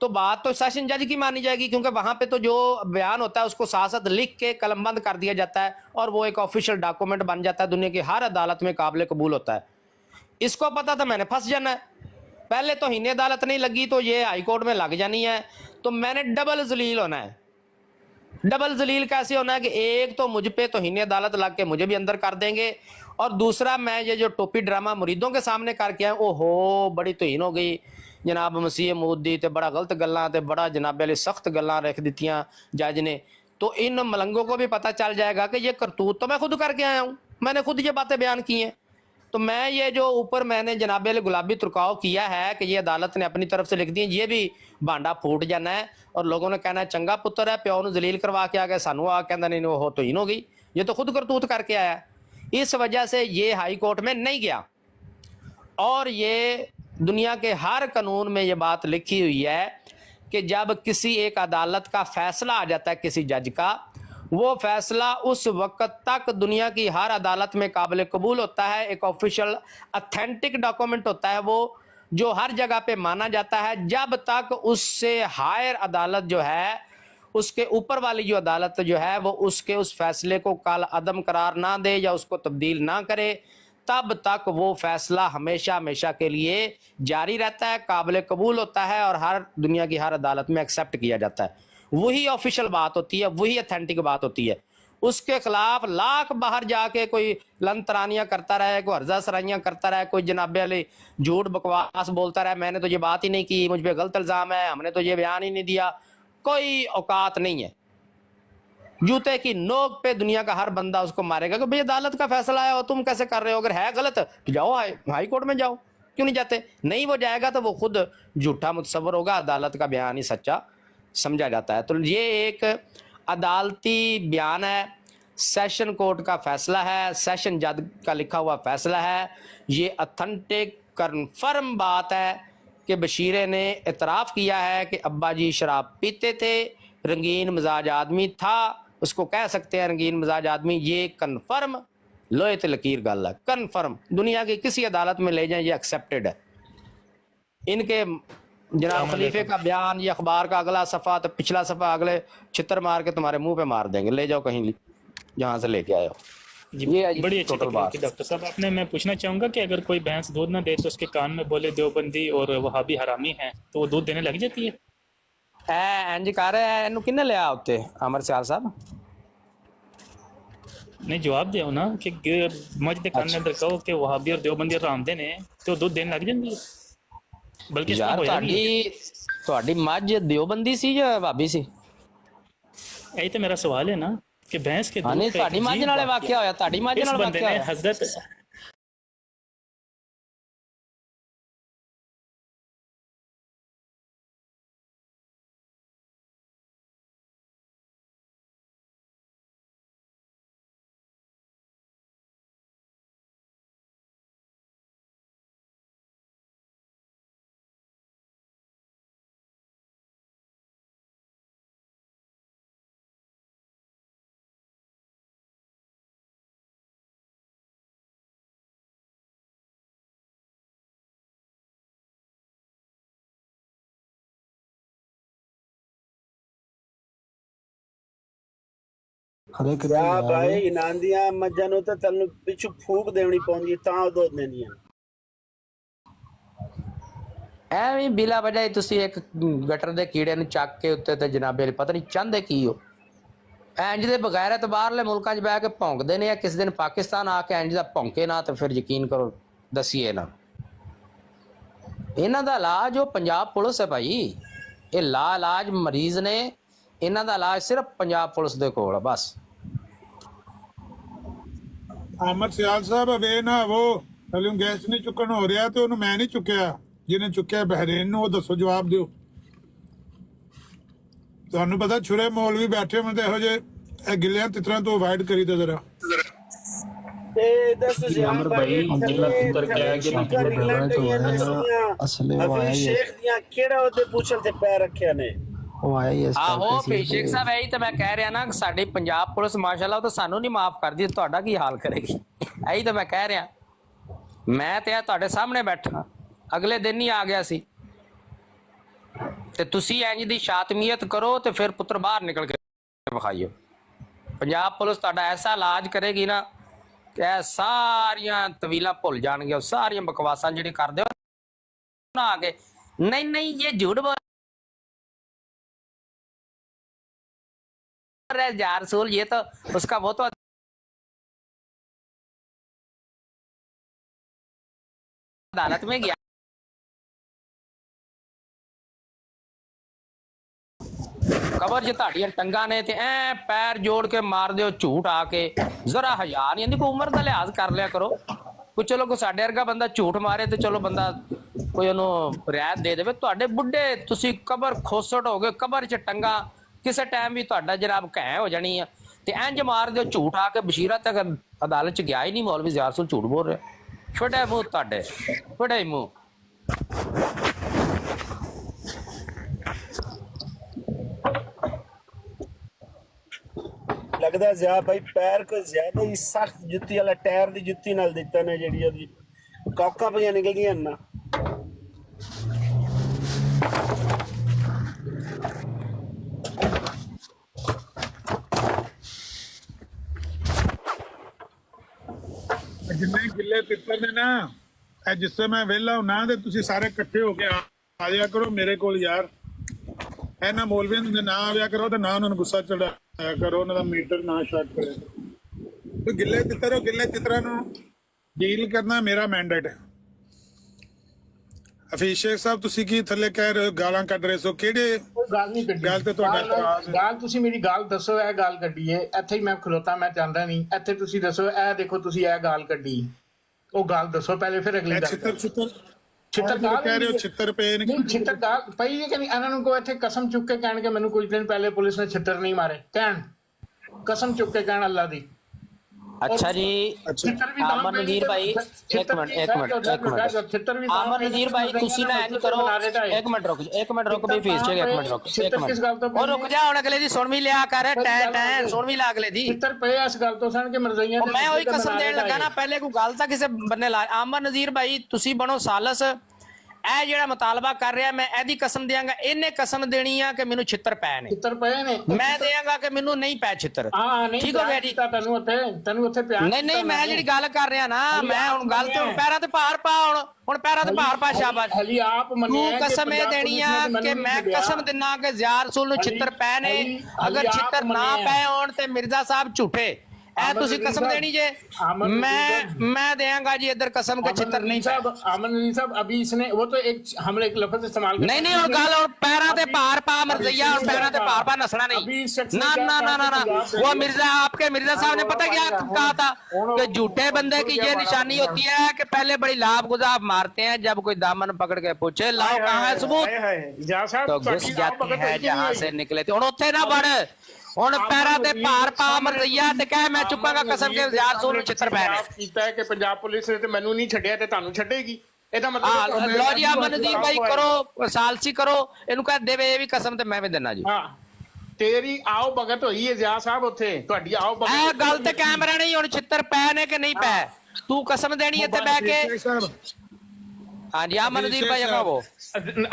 تو بات تو سیشن جج کی مانی جائے گی، کیونکہ وہاں پہ تو جو بیان ہوتا ہے اس کو ساتھ ساتھ لکھ کے قلم بند کر دیا جاتا ہے اور وہ ایک آفیشیل ڈاکومنٹ بن جاتا ہے، دنیا کی ہر عدالت میں قابل قبول ہوتا ہے۔ اس کو پتا تھا میں نے پھنس جانا ہے، پہلے توہین عدالت نہیں لگی تو یہ ہائی کورٹ میں لگ جانی ہے، تو میں نے ڈبل ذلیل ہونا ہے۔ ڈبل ذلیل کیسے ہونا ہے کہ ایک تو مجھ پہ توہین عدالت لگ کے مجھے بھی اندر کر دیں گے، اور دوسرا میں یہ جو ٹوپی ڈرامہ مریدوں کے سامنے کر کے آئے او ہو بڑی توہین ہو گئی جناب مسیح موعود دی تے بڑا غلط گلاں تے بڑا جناب علی سخت گلاں رکھ دیتیاں جج نے، تو ان ملنگوں کو بھی پتہ چل جائے گا کہ یہ کرتوت تو میں خود کر کے آیا ہوں، میں نے خود یہ باتیں بیان کی ہیں۔ تو میں یہ جو اوپر میں نے جناب علی گلابی ترکاؤ کیا ہے کہ یہ عدالت نے اپنی طرف سے لکھ دی، یہ بھی بانڈا پھوٹ جانا ہے اور لوگوں نے کہنا ہے چنگا پتر ہے، پیو نو ذلیل کروا کے آ گیا، سانو آ کہندا نہیں وہ توہین ہو گئی، یہ تو خود کرتوت کر کے آیا ہے، اس وجہ سے یہ ہائی کورٹ میں نہیں گیا، اور یہ दुनिया के हर कानून में ये बात लिखी हुई है कि जब किसी एक अदालत का फैसला आ जाता है किसी जज का, वो फैसला उस वक्त तक दुनिया की हर अदालत में काबिल कबूल होता है, एक ऑफिशियल अथेंटिक डॉक्यूमेंट होता है वो, जो हर जगह पे माना जाता है, जब तक उससे हायर अदालत जो है, उसके ऊपर वाली जो अदालत जो है, वो उसके उस फैसले को काल अदम करार ना दे या उसको तब्दील ना करे, तब तक वो फैसला हमेशा हमेशा के लिए जारी रहता है, काबिल कबूल होता है और हर दुनिया की हर अदालत में एक्सेप्ट किया जाता है। वही ऑफिशियल बात होती है, वही अथेंटिक बात होती है। उसके खिलाफ लाख बाहर जाके कोई लंतरानियां करता रहे, कोई हर्जा सराइयां करता रहे, कोई जनाबे वाली झूठ बकवास बोलता रहे, मैंने तो ये बात ही नहीं की, मुझ पे गलत इल्जाम है, हमने तो ये बयान ही नहीं दिया, कोई औकात नहीं है। जूते की नोक पे दुनिया का हर बंदा उसको मारेगा कि भाई अदालत का फैसला है और तुम कैसे कर रहे हो, अगर है गलत तो जाओ हाई कोर्ट में जाओ, क्यों नहीं जाते? नहीं वो जाएगा तो वो खुद झूठा मुतसव्वर होगा, अदालत का बयान ही सच्चा समझा जाता है। तो ये एक अदालती बयान है, सेशन कोर्ट का फैसला है, सेशन जज का लिखा हुआ फैसला है, ये अथेंटिक कन्फर्म बात है कि बशीरे ने इतराफ़ किया है कि अब्बा जी शराब पीते थे, रंगीन मिजाज आदमी था, उसको कह सकते हैं रंगीन मिजाज आदमी। ये कन्फर्म लोहे ते लकीर गल है, कन्फर्म, दुनिया की किसी अदालत में ले जाएं ये एक्सेप्टेड है। इनके जनाब खलीफे का बयान, ये अखबार का अगला सफ़ा तो पिछला सफ़ा अगले छितर मार के तुम्हारे मुंह पे मार देंगे, ले जाओ कहीं जहाँ से लेके आए हो। जी, ये बड़ी अच्छी टोटल तकरीर बात। की डॉक्टर साहब आपने। मैं पूछना चाहूँगा कि अगर कोई भैंस दूध ना दे तो उसके कान में बोले देवबंदी और वहाबी हरामी हैं, तो वो दूध देने लग जाती है? इंज कर इनू किन्ने लिया उत्ते अमर सियाल साहब? नहीं जवाब दियो ना कि मज के कान अंदर कहो कि वहाबी और देवबंदी हरामदे ने तो दूध देने लग जाती है, बल्कि इसमें यार होया भी है। ਤੁਹਾਡੀ ਮੱਝ ਦਿਓਬੰਦੀ ਸੀ ਜਾਂ ਭਾਬੀ ਸੀ? यही तो मेरा सवाल है ना कि भैंस के ਹਾਂ ਨਹੀਂ दूध का ਤੁਹਾਡੀ एक ਮੱਝ अजीब ਨਾਲੇ वाकया। ਵਾਕਿਆ ਹੋਇਆ, ਤੁਹਾਡੀ ਮੱਝ इस ਨਾਲ बंदे ਵਾਕਿਆ ने ਹੋਇਆ। हजरत या भाई इनांदियां मज्जां नूं ते तैनूं पिछू फूक देनी पौंदी तां ਉਹ ਦੁੱਧ ਦਿੰਦੀਆਂ। ਐਵੇਂ ਬਿਲਾ ਵਜ੍ਹਾ ਹੀ ਤੁਸੀਂ ਇੱਕ ਗਟਰ ਦੇ ਕੀੜੇ ਨੂੰ ਚੱਕ ਕੇ ਉੱਤੇ ਤੇ ਜਨਾਬੇ ਪਤਾ ਨਹੀਂ ਚਾਹੁੰਦੇ ਕੀ ਹੋ। ਇੰਜ ਦੇ ਬਗੈਰਤ ਬਾਹਰਲੇ ਮੁਲਕਾਂ 'ਚ ਬਹਿ ਕੇ ਭੌਂਕਦੇ ਨੇ, ਜਾਂ ਕਿਸੇ ਦਿਨ ਪਾਕਿਸਤਾਨ ਆ ਕੇ ਇੰਜ ਦਾ ਭੌਂਕੇ ਨਾ ਤੇ ਫਿਰ ਯਕੀਨ ਕਰੋ ਦਸੀਏ ਨਾ। ਇਹਨਾਂ ਦਾ ਇਲਾਜ ਉਹ ਪੰਜਾਬ ਪੁਲਿਸ ਹੈ ਭਾਈ, ਇਹ ਲਾ ਇਲਾਜ ਮਰੀਜ਼ ਨੇ, ਇਹਨਾਂ ਦਾ ਇਲਾਜ ਸਿਰਫ ਪੰਜਾਬ ਪੁਲਿਸ ਦੇ ਕੋਲ ਆ ਬਸ। ਅਹਿਮਦ ਸਿਆਲ ਸਾਹਿਬ ਵੇ ਨਾ ਉਹ ਥੱਲੋਂ ਗੈਸ ਨਹੀਂ ਚੁੱਕਣ ਹੋ ਰਿਹਾ ਤੇ ਉਹਨੂੰ ਮੈਂ ਨਹੀਂ ਚੁੱਕਿਆ, ਜਿਹਨੇ ਚੁੱਕਿਆ ਬਹਿਰੇਨ ਨੂੰ, ਉਹ ਦੱਸੋ ਜਵਾਬ ਦਿਓ। ਤੁਹਾਨੂੰ ਪਤਾ ਛੁਰੇ ਮੌਲਵੀ ਬੈਠੇ ਹੁੰਦੇ ਇਹੋ ਜਿਹੇ, ਇਹ ਗਿੱਲਿਆਂ ਤਿੱਤਰਾਂ ਤੋਂ ਅਵਾਇਡ ਕਰੀਦਾ ਜ਼ਰਾ। ਤੇ ਦੱਸ अमर भाई जिला पुत्र क्या है कि ਅਸਲੇ ਵਾਇਆ ਸ਼ੇਖ ਦੀਆਂ ਕਿਹੜਾ ਉਹਦੇ ਪੁੱਛਣ ਤੇ ਪੈਰ ਰੱਖਿਆ ਨੇ? ਉਹ ਆਇਆ ਹੀ ਇਸ ਆਹੋ ਕਰਕੇ ਸ਼ੇਖ ਸਾਹਿਬ, ਇਹੀ ਤਾਂ ਮੈਂ ਕਹਿ ਰਿਹਾ ਨਾ, ਸਾਡੀ ਪੰਜਾਬ ਪੁਲਿਸ ਮਾਸ਼ਾਅੱਲਾ ਉਹ ਤਾਂ ਸਾਨੂੰ ਨਹੀਂ ਮਾਫ ਕਰਦੀ, ਤੁਹਾਡਾ ਕੀ ਹਾਲ ਕਰੇਗੀ? ਇਹੀ ਤਾਂ ਮੈਂ ਕਹਿ ਰਿਹਾ। ਮੈਂ ਤੇ ਤੁਹਾਡੇ ਸਾਹਮਣੇ ਬੈਠਾ, ਅਗਲੇ ਦਿਨ ਹੀ ਆ ਗਿਆ ਸੀ, ਤੇ ਤੁਸੀਂ ਇੰਜ ਦੀ ਸ਼ਾਤਮੀਅਤ ਕਰੋ ਤੇ ਫਿਰ ਪੁੱਤਰ ਬਾਹਰ ਨਿਕਲ ਕੇ ਵਿਖਾਈਓ। ਪੰਜਾਬ ਪੁਲਿਸ ਤੁਹਾਡਾ ਐਸਾ ਇਲਾਜ ਕਰੇਗੀ ਨਾ ਕਿ ਇਹ ਸਾਰੀਆਂ ਤਵੀਲਾਂ ਭੁੱਲ ਜਾਣਗੀਆਂ, ਸਾਰੀਆਂ ਬਕਵਾਸਾਂ ਜਿਹੜੀ ਕਰਦੇ ਹੋ ਨਾ ਆ ਕੇ ਨਹੀਂ ਨਹੀਂ ਇਹ ਝੂਠ ਬੋਲ रहे जा रसूल, ये तो उसका वो तो अदालत में गया, कबर च ਤੁਹਾਡੀਆਂ ਟੰਗਾਂ ਨੇ ਤੇ ਐ ਪੈਰ ਜੋੜ ਕੇ ਮਾਰ ਦਿਓ ਝੂਠ ਆ ਕੇ, ਜ਼ਰਾ ਹਯਾ ਨਹੀਂ ਆਂਦੀ? ਕੋਈ ਉਮਰ ਦਾ ਲਿਹਾਜ਼ ਕਰ ਲਿਆ ਕਰੋ। ਕੋਈ ਚਲੋ ਕੋਈ ਸਾਡੇ ਵਰਗਾ ਬੰਦਾ ਝੂਠ ਮਾਰੇ ਤੇ ਚਲੋ ਬੰਦਾ ਕੋਈ ਉਹਨੂੰ ਰਿਆਇਤ ਦੇ ਦੇਵੇ। ਤੁਹਾਡੇ ਬੁੱਢੇ ਤੁਸੀਂ ਕਬਰ ਖੋਸੜ ਹੋ ਗਏ, ਕਬਰ 'ਚ ਟੰਗਾ, ਕਿਸੇ ਟਾਈਮ ਵੀ ਤੁਹਾਡਾ ਜਨਾਬ ਘੈ ਹੋ ਜਾਣੀ ਆ ਤੇ ਇੰਜ ਮਾਰ ਦਿਓ ਝੂਠ ਆ ਕੇ। ਬਸ਼ੀਰਾ ਤੱਕ ਅਦਾਲਤ 'ਚ ਗਿਆ ਹੀ ਨਹੀਂ, ਮੌਲਵੀ ਜ਼ਿਆਰ ਰਸੂਲ ਝੂਠ ਬੋਲ ਰਿਹਾ। ਫਟੇ ਮੂੰਹ ਤੁਹਾਡੇ, ਫਟੇ ਮੂੰਹ। ਲੱਗਦਾ ਜ਼ਿਆ ਭਾਈ ਪੈਰ ਕੋਈ ਜ਼ਿਆਦਾ ਹੀ ਸਖਤ ਜੁੱਤੀ ਵਾਲਾ ਟਾਇਰ ਦੀ ਜੁੱਤੀ ਨਾਲ ਦਿੱਤਾ ਨੇ, ਜਿਹੜੀ ਉਹਦੀ ਕੌਕਾਂ ਪਈਆਂ ਨਿਕਲ ਗਈਆਂ ਨਾ। ਜਿੰਨੇ ਗਿੱਲੇ ਪਿੱਪਲ ਨੇ ਨਾ, ਇਹ ਜਿਸ ਸਮੇਂ ਮੈਂ ਵਿਹਲਾ ਹੁੰਨਾ ਤੇ ਤੁਸੀਂ ਸਾਰੇ ਇਕੱਠੇ ਹੋ ਕੇ ਆ ਜਾਇਆ ਕਰੋ ਮੇਰੇ ਕੋਲ ਯਾਰ। ਇਹਨਾਂ ਮੌਲਵੀਆਂ ਦੇ ਨਾ ਆਵਿਆ ਕਰੋ ਤੇ ਨਾ ਉਹਨਾਂ ਨੂੰ ਗੁੱਸਾ ਚੜਾਇਆ ਕਰੋ, ਉਹਨਾਂ ਦਾ ਮੀਟਰ ਨਾ ਸ਼ਾਰਟ ਕਰਿਆ ਕਰੋ। ਤੇ ਗਿੱਲੇ ਤਿੱਤਰ, ਗਿੱਲੇ ਤਿੱਤਰਾਂ ਨੂੰ ਡੀਲ ਕਰਨਾ ਮੇਰਾ ਮੈਂਡੇਟ ਹੈ। ਹਫੀਜ਼ ਸ਼ੇਖ ਸਾਹਿਬ ਤੁਸੀਂ ਕੀ ਥੱਲੇ ਕਹਿ ਰਹੇ ਹੋ, ਗਾਲਾਂ ਕੱਢ ਰਹੇ ਸੋ? ਕਿਹੜੇ ਕੋਈ ਗੱਲ ਨਹੀਂ ਕੱਢੀ, ਗੱਲ ਤੇ ਤੁਹਾਡਾ ਇਤਰਾਜ਼ ਹੈ। ਗੱਲ ਤੁਸੀਂ ਮੇਰੀ ਗੱਲ ਦੱਸੋ, ਇਹ ਗੱਲ ਕੱਢੀ ਹੈ ਇੱਥੇ ਹੀ ਮੈਂ ਖਲੋਤਾ, ਮੈਂ ਚਾਹੁੰਦਾ ਨਹੀਂ ਇੱਥੇ ਤੁਸੀਂ ਦੱਸੋ, ਇਹ ਦੇਖੋ ਤੁਸੀਂ ਇਹ ਗੱਲ ਕੱਢੀ, ਉਹ ਗੱਲ ਦੱਸੋ ਪਹਿਲੇ, ਫਿਰ ਅਗਲੀ ਗੱਲ। ਛਿੱਤਰ ਛਿੱਤਰ ਕਹਿ ਰਹੇ ਹੋ, ਛਿੱਤਰ ਪਏ ਨੇ? ਨਹੀਂ, ਛਿੱਤਰ ਗੱਲ ਪਈ ਹੈ ਕਿ ਨਹੀਂ? ਇਹਨਾਂ ਨੂੰ ਕੋਈ ਇੱਥੇ ਕਸਮ ਚੁੱਕ ਕੇ ਕਹਿਣ ਕਿ ਮੈਨੂੰ ਕੁਝ ਦਿਨ ਪਹਿਲੇ ਪੁਲਿਸ ਨੇ ਛਿੱਤਰ ਨਹੀਂ ਮਾਰੇ, ਕਹਿਣ ਕਸਮ ਚੁੱਕ ਕੇ ਕਹਿਣ ਅੱਲਾ ਦੀ। अच्छा जी, आमन नज़ीर भाई एक मिनट आमन नज़ीर भाई तुसी ना इंज करो, एक मिनट रुक भी फीस चेक, एक मिनट रुक और रुक जा, हुण अगले दी सुन भी लिया कर, टैं सुन भी ला अगले दी। ਛਿੱਤਰ ਪਏ ਇਸ ਗੱਲ ਤੋਂ ਸਨ ਕਿ ਮਰਜ਼ਈਆਂ मैं वही कसम देन लगा ना, पहले कोई गल तां किसे बन्ने ला। आमन नज़ीर भाई तुसी बनो सालस, ਇਹ ਜਿਹੜਾ ਮੁਤਾਲਬਾ ਕਰ ਰਿਹਾ ਮੈਂ ਇਹਦੀ ਕਸਮ ਦਿਆਂਗਾ, ਇਹਨੇ ਕਸਮ ਦੇਣੀ ਆ ਕਿ ਮੈਨੂੰ ਛਿੱਤਰ ਪੈ ਨੇ, ਛਿੱਤਰ ਪਏ ਨੇ, ਮੈਂ ਦਿਆਂਗਾ ਕਿ ਮੈਨੂੰ ਨਹੀਂ ਪੈ ਛਿੱਤਰ। ਠੀਕ ਹੋ ਗਿਆ ਜੀ? ਤੈਨੂੰ ਉੱਥੇ ਪਿਆਰ ਨਹੀਂ ਮੈਂ ਜਿਹੜੀ ਗੱਲ ਕਰ ਰਿਹਾ ਨਾ, ਮੈਂ ਹੁਣ ਗੱਲ ਤੇ ਪੈਰਾਂ ਤੇ ਭਾਰ ਪਾ, ਹੁਣ ਪੈਰਾਂ ਤੇ ਭਾਰ ਪਾ, ਸ਼ਾਬਾਸ਼। ਹਲੀ ਆਪ ਮੰਨਿਆ ਤੂੰ ਕਸਮ ਇਹ ਦੇਣੀ ਆ ਕਿ ਮੈਂ ਕਸਮ ਦਿਨਾ ਕਿ ਜ਼ਿਆ ਰਸੂਲ ਨੂੰ ਛਿੱਤਰ ਪੈ ਨੇ, ਅਗਰ ਛਿੱਤਰ ਨਾ ਪਏ ਹੋਣ ਤੇ ਮਿਰਜ਼ਾ ਸਾਹਿਬ ਝੂਠੇ। ਇਹ ਤੁਸੀਂ ਕਸਮ ਦੇਣੀ ਜੇ, मैं देंगा जी इधर कसम के छितर नहीं साहब। आमन नज़ीर साहब अभी इसने वो तो हमने एक लफ्ज इस्तेमाल नहीं और गाल और पैरा ते पार पा मरजैया, और पैरा ते पार पा नसना नहीं, ना वो मिर्जा आपके मिर्जा साहब ने पता क्या कहा था कि झूठे बंदे की ये निशानी होती है कि पहले बड़ी लाभ गुजाब मारते हैं, जब कोई दामन पकड़ के पूछे लाओ कहाँ है सबूत, तो घुस जाती है जहाँ से निकले थे। उठे ना बढ़, ਹੁਣ ਪੈਰਾਂ ਤੇ ਭਾਰ ਪਾ ਮਰਜ਼ਈਆ ਤੇ ਕਹਿ ਮੈਂ ਚੁੱਕਾਂਗਾ ਕਸਮ ਕੇ ਯਾਰ ਸੋਨ ਨੂੰ ਛਿੱਤਰ ਪੈ ਨੇ। ਕੀਤਾ ਹੈ ਕਿ ਪੰਜਾਬ ਪੁਲਿਸ ਨੇ ਤੇ ਮੈਨੂੰ ਨਹੀਂ ਛੱਡਿਆ ਤੇ ਤੁਹਾਨੂੰ ਛੱਡੇਗੀ, ਇਹਦਾ ਮਤਲਬ ਲੋ ਜੀ ਆਮਨ ਨਜ਼ੀਰ ਭਾਈ ਕਰੋ, ਸਾਲਸੀ ਕਰੋ, ਇਹਨੂੰ ਕਹਿ ਦੇਵੇ ਇਹ ਵੀ ਕਸਮ ਤੇ ਮੈਂ ਵੀ ਦੇਣਾ ਜੀ। ਹਾਂ ਤੇਰੀ ਆਓ ਭਗਤ ਹੋਈ ਹੈ ਜ਼ਿਆ ਸਾਹਿਬ ਉੱਥੇ, ਤੁਹਾਡੀ ਆਓ ਭਗਤ। ਇਹ ਗੱਲ ਤੇ ਕੈਮਰਾ ਨਹੀਂ, ਹੁਣ ਛਿੱਤਰ ਪੈ ਨੇ ਕਿ ਨਹੀਂ ਪੈ, ਤੂੰ ਕਸਮ ਦੇਣੀ ਇੱਥੇ ਬਹਿ ਕੇ। हाँ जी आमन नज़ीर भाई कहो।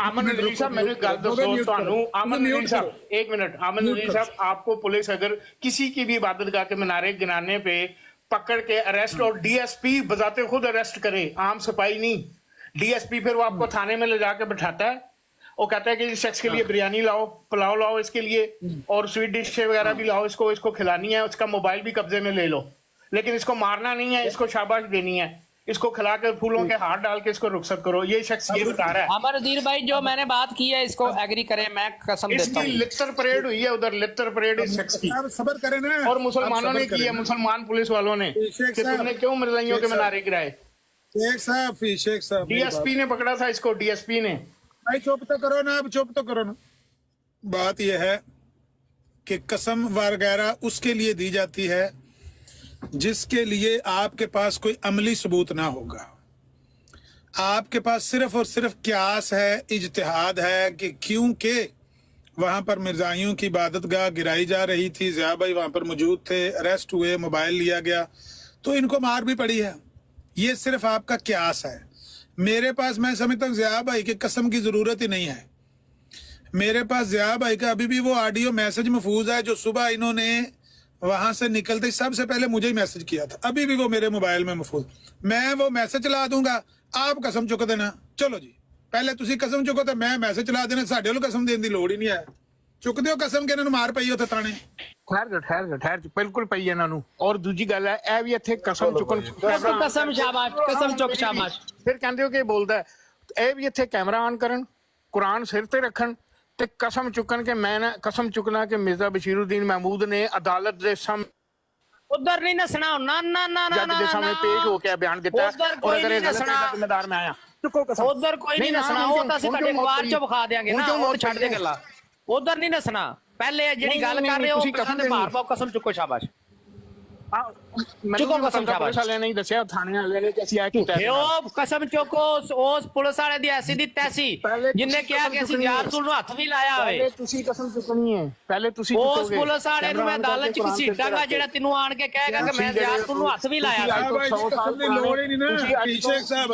आमन नज़ीर साहब मैंने गल दसो ਤੁਹਾਨੂੰ, आमन नज़ीर साहब एक मिनट, आमन नज़ीर साहब आपको पुलिस अगर किसी की भी इबादत गाह के मीनारे गिनाने पे पकड़ के अरेस्ट और डीएसपी बजाते खुद अरेस्ट करे, आम सिपाही नहीं, डीएसपी फिर वो आपको थाने में ले जाके बैठाता है, वो कहता है कि इस शख्स के लिए बिरयानी लाओ, पुलाव लाओ इसके लिए, और स्वीट डिश वगैरह भी लाओ, इसको खिलानी है, उसका मोबाइल भी कब्जे में ले लो, लेकिन इसको मारना नहीं है, इसको शाबाश देनी है, इसको खिलाकर फूलों के हाथ डाल के इसको रुखसत करो। ये शख्स ये बता रहा है। अमर नज़ीर भाई जो मैंने बात की है इसको एग्री करें, मैं कसम देता हूं। इसकी लिट्टर परेड हुई है उधर, लिट्टर परेड इस शख्स की, सबर करें ना, और मुसलमानों ने की है, मुसलमान पुलिस वालों ने, कि तुमने क्यों मरज़इयों के मीनारे गिराए। शेख साहब डीएसपी ने पकड़ा था इसको, डीएसपी ने। भाई चुप तो करो ना, अब चुप तो करो ना। बात यह है कि कसम वगैरह उसके लिए दी जाती है जिसके लिए आपके पास कोई अमली सबूत ना होगा, आपके पास सिर्फ और सिर्फ क्यास है, इज्तिहाद है कि क्योंकि वहां पर मिर्जाइयों की इबादतगाह गिराई जा रही थी, ज़िया भाई वहां पर मौजूद थे, अरेस्ट हुए, मोबाइल लिया गया तो इनको मार भी पड़ी है, ये सिर्फ आपका क्यास है। मेरे पास, मैं समझता हूँ ज़िया भाई की कसम की जरूरत ही नहीं है, मेरे पास ज़िया भाई का अभी भी वो ऑडियो मैसेज महफूज है जो सुबह इन्होंने वहां से निकलते सबसे पहले मुझे ही मैसेज किया था, अभी भी वो मेरे मोबाइल में महफूज, मैं वो मैसेज चला दूंगा, आप कसम चुक देना। चलो जी पहले तुसी कसम चुको तो मैं मैसेज चला देना, साडे वालों कसम देने की लोड़ ही नहीं है, चुक दिओ कसम के इन्होंने मार पई उत्थे थाने। ठहर बिल्कुल पई ਇਹਨਾਂ ਨੂੰ। ਔਰ ਦੂਜੀ ਗੱਲ ਹੈ ਇਹ ਵੀ ਇੱਥੇ ਕਸਮ ਚੁੱਕਣ, कसम शाबाश, कसम चुक शाबाश, ਫਿਰ ਕਹਿੰਦੇ ਹੋ ਕਿ ਬੋਲਦਾ, ਇਹ ਵੀ ਇੱਥੇ ਕੈਮਰਾ ਆਨ ਕਰਨ, ਕੁਰਾਨ ਸਿਰ ਤੇ ਰੱਖਣ ਤੇ ਕਸਮ ਚੁੱਕਣ ਕਿ ਮੈਂ ਨਾ ਕਸਮ ਚੁੱਕਣਾ ਕਿ ਮਿਰਜ਼ਾ ਬਸ਼ੀਰੁद्दीन महमूद ਨੇ ਅਦਾਲਤ ਦੇ ਸਾਹਮਣੇ उधर नहीं नसना, ना ना ना ना जज के सामने पेश होकर बयान दिता है, और अगर ये गलत है तो जिम्मेदार मैं आया। चुको कसम, उधर कोई नहीं नसना, वो तो ਅਸੀਂ ਤੁਹਾਡੇ ਅਖਬਾਰ ਚ ਵਿਖਾ ਦਿਆਂਗੇ ਨਾ, ਉਹ ਛੱਡ ਦੇ ਗੱਲਾਂ, ਉਧਰ ਨਹੀਂ ਨਸਣਾ। ਪਹਿਲੇ ਜਿਹੜੀ ਗੱਲ ਕਰ ਰਹੇ ਹੋ ਕਸਮ ਦੇ ਭਾਰ ਪਾਓ, ਕਸਮ ਚੁੱਕੋ ਸ਼ਾਬਾਸ਼। ਮੈਨੂੰ ਚੁੱਕੋ ਨਹੀਂ ਕਸਮ ਪਤਾ, ਪੁਲਿਸ ਸ਼ਾਬਾਸ਼। ਵਾਲਿਆਂ ਨੇ ਹੀ ਦੱਸਿਆ, ਥਾਣੇ ਵਾਲਿਆਂ ਨੇ ਕਿ ਅਸੀਂ ਇਹ ਕੀਤਾ। ਉਹ ਕਸਮ ਚੁੱਕੋ ਉਸ ਪੁਲਿਸ ਵਾਲੇ ਦੀ ਐਸੀ ਦੀ ਤੈਸੀ ਪਹਿਲੇ ਜਿੰਨੇ ਤੁਸੀਂ ਕਿਹਾ ਕਸਮ ਕਿ ਅਸੀਂ ਚੁੱਕਣੀ ਹੈ। ਯਾਰ ਰਸੂਲ ਨੂੰ ਹੱਥ ਵੀ ਲਾਇਆ ਹੋਵੇ। ਪਹਿਲੇ ਤੁਸੀਂ ਕਸਮ ਚੁੱਕਣੀ ਹੈ, ਪਹਿਲੇ ਤੁਸੀਂ ਉਸ ਚੁੱਕੋਗੇ। ਪੁਲਿਸ ਵਾਲੇ ਨੂੰ ਮੈਂ ਅਦਾਲਤ ਚ ਘਸੀਟਾਂਗਾ ਜਿਹੜਾ ਤੈਨੂੰ ਆਣ ਕੇ ਕਹੇਗਾ ਕਿ ਮੈਂ ਯਾਰ ਰਸੂਲ ਨੂੰ ਹੱਥ ਵੀ ਲਾਇਆ ਸੀ। ਆ ਭਾਈ ਕਸਮ ਦੀ ਲੋੜ ਹੀ ਨਹੀਂ ਨਾ ਸ਼ੇਖ ਸਾਹਿਬ।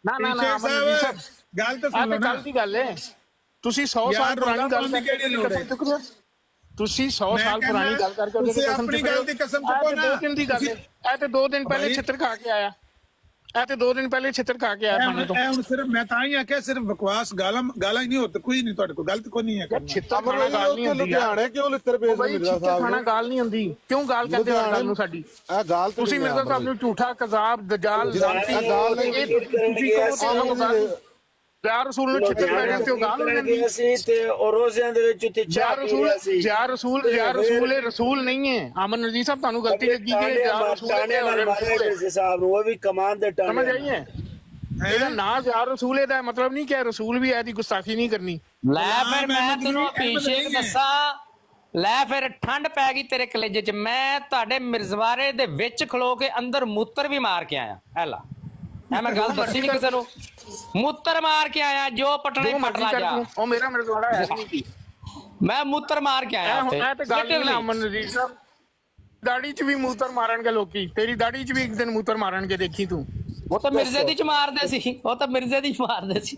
ਨਾ ਨਾ ਨਾ ਸ਼ੇਖ ਸਾਹਿਬ ਗੱਲ ਤਾਂ ਸੁਣ ਲਓ ਨਾ। ਗੱਲ ਦੀ ਗੱਲ ਹੈ, ਤੁਸੀਂ 100 ਯਾਰ ਸਾਲ ਪੁਰਾਣੀ ਗੱਲ ਰੌਲਾ ਪਾਉਣ ਦੀ ਕਿਹੜੀ ਲੋੜ ਹੈ? ਤੁਸੀਂ 100 ਮੈਂ ਸਾਲ ਪੁਰਾਣੀ ਗੱਲ ਕਰਕੇ ਉਹਦੀ ਤੁਸੀਂ ਕਸਮ ਆਪਣੀ ਚੁੱਕੋ। ਗੱਲ ਦੀ ਕਸਮ ਚੁੱਕੋ ਨਾ। 2 ਦਿਨ ਦੀ ਗੱਲ ਹੈ, ਇਹ ਤੇ 2 ਦਿਨ ਪਹਿਲੇ ਭਾਈ- ਛਿੱਤਰ ਖਾ ਕੇ ਆਇਆ, ਇਹ ਤੇ 2 ਦਿਨ ਪਹਿਲੇ ਛਿੱਤਰ ਖਾ ਕੇ ਆਇਆ ਥਾਣੇ ਤੋਂ। ਇਹ ਹੁਣ ਸਿਰਫ ਮੈਂ ਤਾਂ ਹੀ ਆਖਿਆ ਸਿਰਫ ਬਕਵਾਸ ਗਾਲਾਂ ਹੀ ਨਹੀਂ ਹੁੰਦਾ, ਕੋਈ ਨਹੀਂ ਤੁਹਾਡੇ ਕੋਲ ਗਲਤ ਕੋਈ ਨਹੀਂ ਹੈ ਕਰਨਾ। ਛਿੱਤਰ ਖਾਣਾ ਗਾਲ ਨਹੀਂ ਹੁੰਦੀ ਯਾਰ। ਲੁਧਿਆਣੇ ਕਿਉਂ ਲਿੱਤਰ ਪੇਸ਼ ਭਾਈ ਮਿਰਜ਼ਾ ਛਿੱਤਰ ਸਾਹਿਬ ਖਾਣਾ ਨੂੰ? ਗਾਲ ਨਹੀਂ ਹੁੰਦੀ, ਕਿਉਂ ਗਾਲ ਕਹਿੰਦੇ ਹੋ ਗੱਲ ਨੂੰ ਸਾਡੀ? ਇਹ ਗਾਲ ਤਾਂ ਤੁਸੀਂ ਨਹੀਂ ਮਿਰਜ਼ਾ ਸਾਹਿਬ ਨੂੰ ਝੂਠਾ, ਕਜ਼ਾਬ, ਦਜਾਲ, ਲਾਂਤੀ, ਗਾਲ ਨਹੀਂ ਇਹ ਤੁਸੀਂ ਕਹੋ ਤੇ ਯਾਰ ਰਸੂਲ ਨੂੰ ਛਿੱਤਰ ਪੈ ਜਾਂਦੇ ਹੋ, ਗਾਲ ਹੋ ਜਾਂਦੀ। ਅਸੀਂ ਤੇ ਉਹ ਰੋਜ਼ਿਆਂ ਦੇ ਵਿੱਚ ਉੱਥੇ ਚਾਹ ਪੀ ਰਹੇ ਸੀ। ਯਾਰ ਰਸੂਲ ਇਹ ਰਸੂਲ ਨਹੀਂ ਹੈ। ਅਮਨ ਨਜ਼ੀਰ ਸਾਹਿਬ ਤੁਹਾਨੂੰ ਗਲਤੀ ਲੱਗੀ ਕਿ ਯਾਰ ਰਸੂਲ ਟਾਣੇ ਨਾਲ ਮਾਰੇ ਮਿਰਜ਼ੇ ਸਾਹਿਬ ਨੂੰ, ਉਹ ਵੀ ਕਮਾਨ ਦੇ ਟਾਣੇ। ਸਮਝ ਆਈ ਹੈ? ਇਹਦਾ ਨਾਂ ਯਾਰ ਰਸੂਲ ਇਹਦਾ ਮਤਲਬ ਨਹੀਂ ਕਿ ਰਸੂਲ ਵੀ ਇਹਦੀ ਗੁਸਤਾਖੀ ਨਹੀਂ ਕਰਨੀ। ਲੈ ਫਿਰ ਮੈਂ ਤੈਨੂੰ ਅਭਿਸ਼ੇਕ ਦੱਸਾਂ, ਲੈ ਫਿਰ ਠੰਡ ਪੈ ਗਈ ਤੇਰੇ ਕਲੇਜੇ 'ਚ। ਮੈਂ ਤੁਹਾਡੇ ਮਿਰਜ਼ਵਾਰੇ ਦੇ ਵਿੱਚ ਖਲੋ ਕੇ ਅੰਦਰ ਮੂਤਰ ਵੀ ਮਾਰ ਕੇ ਆਇਆ। ਹੈਲਾ ਐ ਮੈਂ ਗੱਲ ਦੱਸੀ ਨਹੀਂ ਕਿਸੇ ਨੂੰ, ਮੂਤਰ ਮਾਰ ਕੇ ਆਇਆ। ਜੋ ਪਟਣੇ ਪਟਲਾ ਜਾ, ਉਹ ਮੇਰਾ ਮਿਰਜ਼ਵਾੜਾ ਹੈ ਨਹੀਂ। ਮੈਂ ਮੂਤਰ ਮਾਰ ਕੇ ਆਇਆ ਉੱਥੇ। ਇਹ ਤੇ ਗੱਲ ਨਹੀਂ ਨਾ ਅਮਨ ਨਜ਼ੀਰ ਸਾਹਿਬ। ਦਾੜੀ 'ਚ ਵੀ ਮੂਤਰ ਮਾਰਨਗੇ ਲੋਕੀ, ਤੇਰੀ ਦਾੜੀ 'ਚ ਵੀ ਇੱਕ ਦਿਨ ਮੂਤਰ ਮਾਰਨਗੇ, ਦੇਖੀ ਤੂੰ। ਉਹ ਤਾਂ ਮਿਰਜ਼ੇ ਦੀ ਚ ਮਾਰਦੇ ਸੀ, ਉਹ ਤਾਂ ਮਿਰਜ਼ੇ ਦੀ ਚ ਮਾਰਦੇ ਸੀ।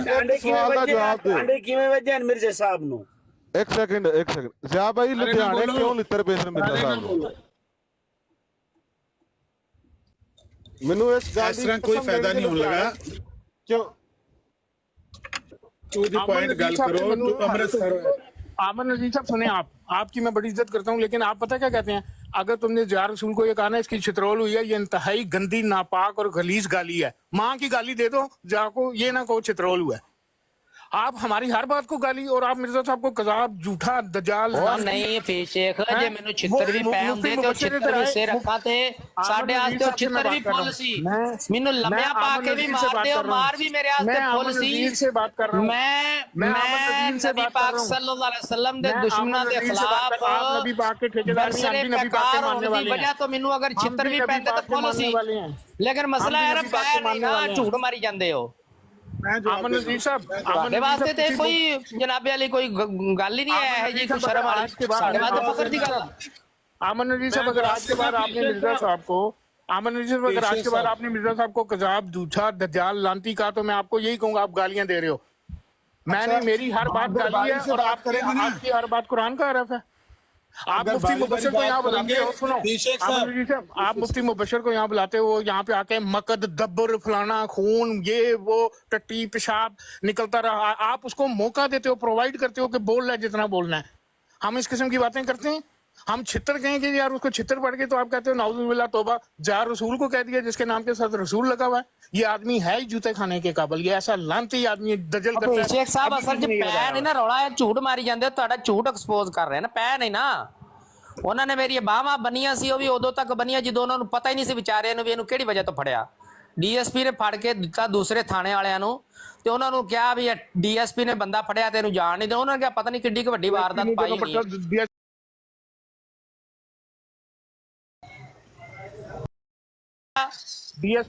ਟਾਂਡੇ ਕਿਵੇਂ ਵੱਜੇ ਮਿਰਜ਼ੇ ਸਾਹਿਬ ਨੂੰ? ਇੱਕ ਸੈਕਿੰਡ ਜ਼ਿਆ ਭਾਈ ਲੁਧਿਆਣੇ ਕਿਉਂ ਲਿੱਤਰ ਪੇਸ਼ ਨੇ ਮਿਰਜ਼ਾ ਸਾਹਿਬ ਨੂੰ? ਮੈਨੂੰ ਇਸ ਗੱਲ ਇਸ ਤਰ੍ਹਾਂ ਕੋਈ ਫਾਇਦਾ ਨਹੀਂ ਹੋਣ ਲੱਗਾ। ਕਿਉਂ टू द पॉइंट गल करो। तू अमृतसर आमन नजीर साहब सुने, आपकी मैं बड़ी इज्जत करता हूँ, लेकिन आप पता क्या कहते हैं? अगर तुमने जार रसूल को ये कहा ना इसकी छितरोल हुई है, ये इंतहाई गंदी, नापाक और गलीज गाली है। माँ की गाली दे दो जा को, ये ना कहो छितरोल हुआ है। आप हमारी हर बात को गाली, और आप मिर्जा साहब को कजाब, झूठा, दजाल। ਉਹ ਨਹੀਂ ਫੇਸ਼ੇਖ ਜੇ ਮੈਨੂੰ ਛਿੱਤਰ ਵੀ ਪੈ ਹੁੰਦੇ ਤੇ ਉਹ ਛਿੱਤਰ ਵੀ ਸੇ ਰੱਖਾਂ ਤੇ ਸਾਡੇ ਵਾਸਤੇ ਉਹ ਛਿੱਤਰ ਵੀ ਫੁੱਲ ਸੀ। ਮੈਨੂੰ ਲੰਮਿਆਂ ਪਾ ਕੇ ਵੀ ਮਾਰਦੇ ਹੋ, ਮਾਰ ਵੀ ਮੇਰੇ ਵਾਸਤੇ ਫੁੱਲ ਸੀ। ਮੈਂ ਨਬੀ ਪਾਕ ਸੱਲੱਲਾਹੁ ਅਲੈहि ਵਸੱਲਮ ਦੇ ਦੁਸ਼ਮਣਾਂ ਦੇ ਖਿਲਾਫ नबी पाक के ठेकेदार नहीं, आप भी नबी पाक के मानने वाले ਵਜ੍ਹਾ ਤੋਂ ਮੈਨੂੰ ਅਗਰ ਛਿੱਤਰ ਵੀ ਪੈਂਦੇ ਤਾਂ ਫੁੱਲ ਸੀ। ਲੇਕਿਨ ਮਸਲਾ ਹੈ ਨਾ ਪੈ ਨਹੀਂ ਨਾ, ਝੂਠ ਮਾਰੀ ਜਾਂਦੇ ਹੋ। आमन नजीर साहब, ਤੁਹਾਡੇ ਵਾਸਤੇ ਤੇ ਕੋਈ ਜਨਾਬੇ ਵਾਲੀ ਕੋਈ ਗੱਲ ਹੀ ਨਹੀਂ ਹੈ ਇਹ ਜੀ, ਕੋਈ ਸ਼ਰਮ ਵਾਲੀ। ਸਾਡੇ ਵਾਸਤੇ ਫਖਰ ਦੀ ਗੱਲ ਹੈ। आमन नजीर साहब, अगर आज के बाद आपने मिर्जा साहब को, आमन नजीर साहब, अगर आज के बाद आपने मिर्जा साहब को कजाब, झूठा, दज्जाल, लांती कहा तो मैं आपको यही कहूंगा आप गालियां दे रहे हो। मैंने मेरी हर बात गाली है और आपकी हर बात कुरान का हरफ है। आप मुफ्ती मुबशर को यहाँ बुलाते हो, सुनो आमन नजीर साहब, आप मुफ्ती मुबशर को यहाँ बुलाते हो, यहाँ पे आके मकद, दब्बर, फलाना, खून, ये वो, टट्टी, पेशाब निकलता रहा, आप उसको मौका देते हो, प्रोवाइड करते हो कि बोल रहा है जितना बोलना है। हम इस किस्म की बातें करते हैं। हम छितर कहेंगे यार उसको छितर पड़ गए तो आप कहते हो नाउजुबिल्लाह तौबा। जार रसूल को कह दिया जिसके नाम के साथ रसूल लगा हुआ है, ये आदमी है ही जूते खाने के काबिल, ये ऐसा लानती आदमी दजल करता है। ਸ਼ੇਖ ਸਾਹਿਬ ਅਸਲ 'ਚ ਪੈ ਨਹੀਂ ਨਾ ਰੌਲਾ ਹੈ, ਝੂਠ ਮਾਰੀ ਜਾਂਦੇ ਹੋ, ਤੁਹਾਡਾ ਝੂਠ ਐਕਸਪੋਜ਼ ਕਰ ਰਹੇ ਨਾ, ਪੈ ਨਹੀਂ ਨਾ। ਉਹਨਾਂ ਨੇ ਮੇਰੀ ਬਾਹਾਂ ਬੰਨੀਆਂ ਸੀ, ਉਹ ਵੀ ਉਦੋਂ ਤੱਕ ਬੰਨੀਆਂ ਜਦੋਂ ਉਹਨਾਂ ਨੂੰ ਪਤਾ ਹੀ ਨਹੀਂ ਸੀ ਵਿਚਾਰਿਆਂ ਨੂੰ ਵੀ ਇਹਨੂੰ ਕਿਹੜੀ ਵਜ੍ਹਾ ਤੋਂ ਫੜਿਆ। ਡੀਐਸਪੀ ਨੇ ਫੜ ਕੇ ਦਿੱਤਾ ਦੂਸਰੇ ਥਾਣੇ ਵਾਲਿਆਂ ਨੂੰ, ਤੇ ਉਹਨਾਂ ਨੂੰ ਕਿਹਾ ਵੀ ਡੀਐਸਪੀ ਨੇ ਬੰਦਾ ਫੜਿਆ ਤੇ ਇਹਨੂੰ ਜਾਣ ਨਹੀਂ ਦੇਣਾ। ਉਹਨਾਂ ਨੇ ਕਿਹਾ ਪਤਾ ਨਹੀਂ ਕਿੱਡੀ ਕੁ ਵੱਡੀ ਵਾਰਦਾਤ ਪਾਈ ਨਹੀਂ।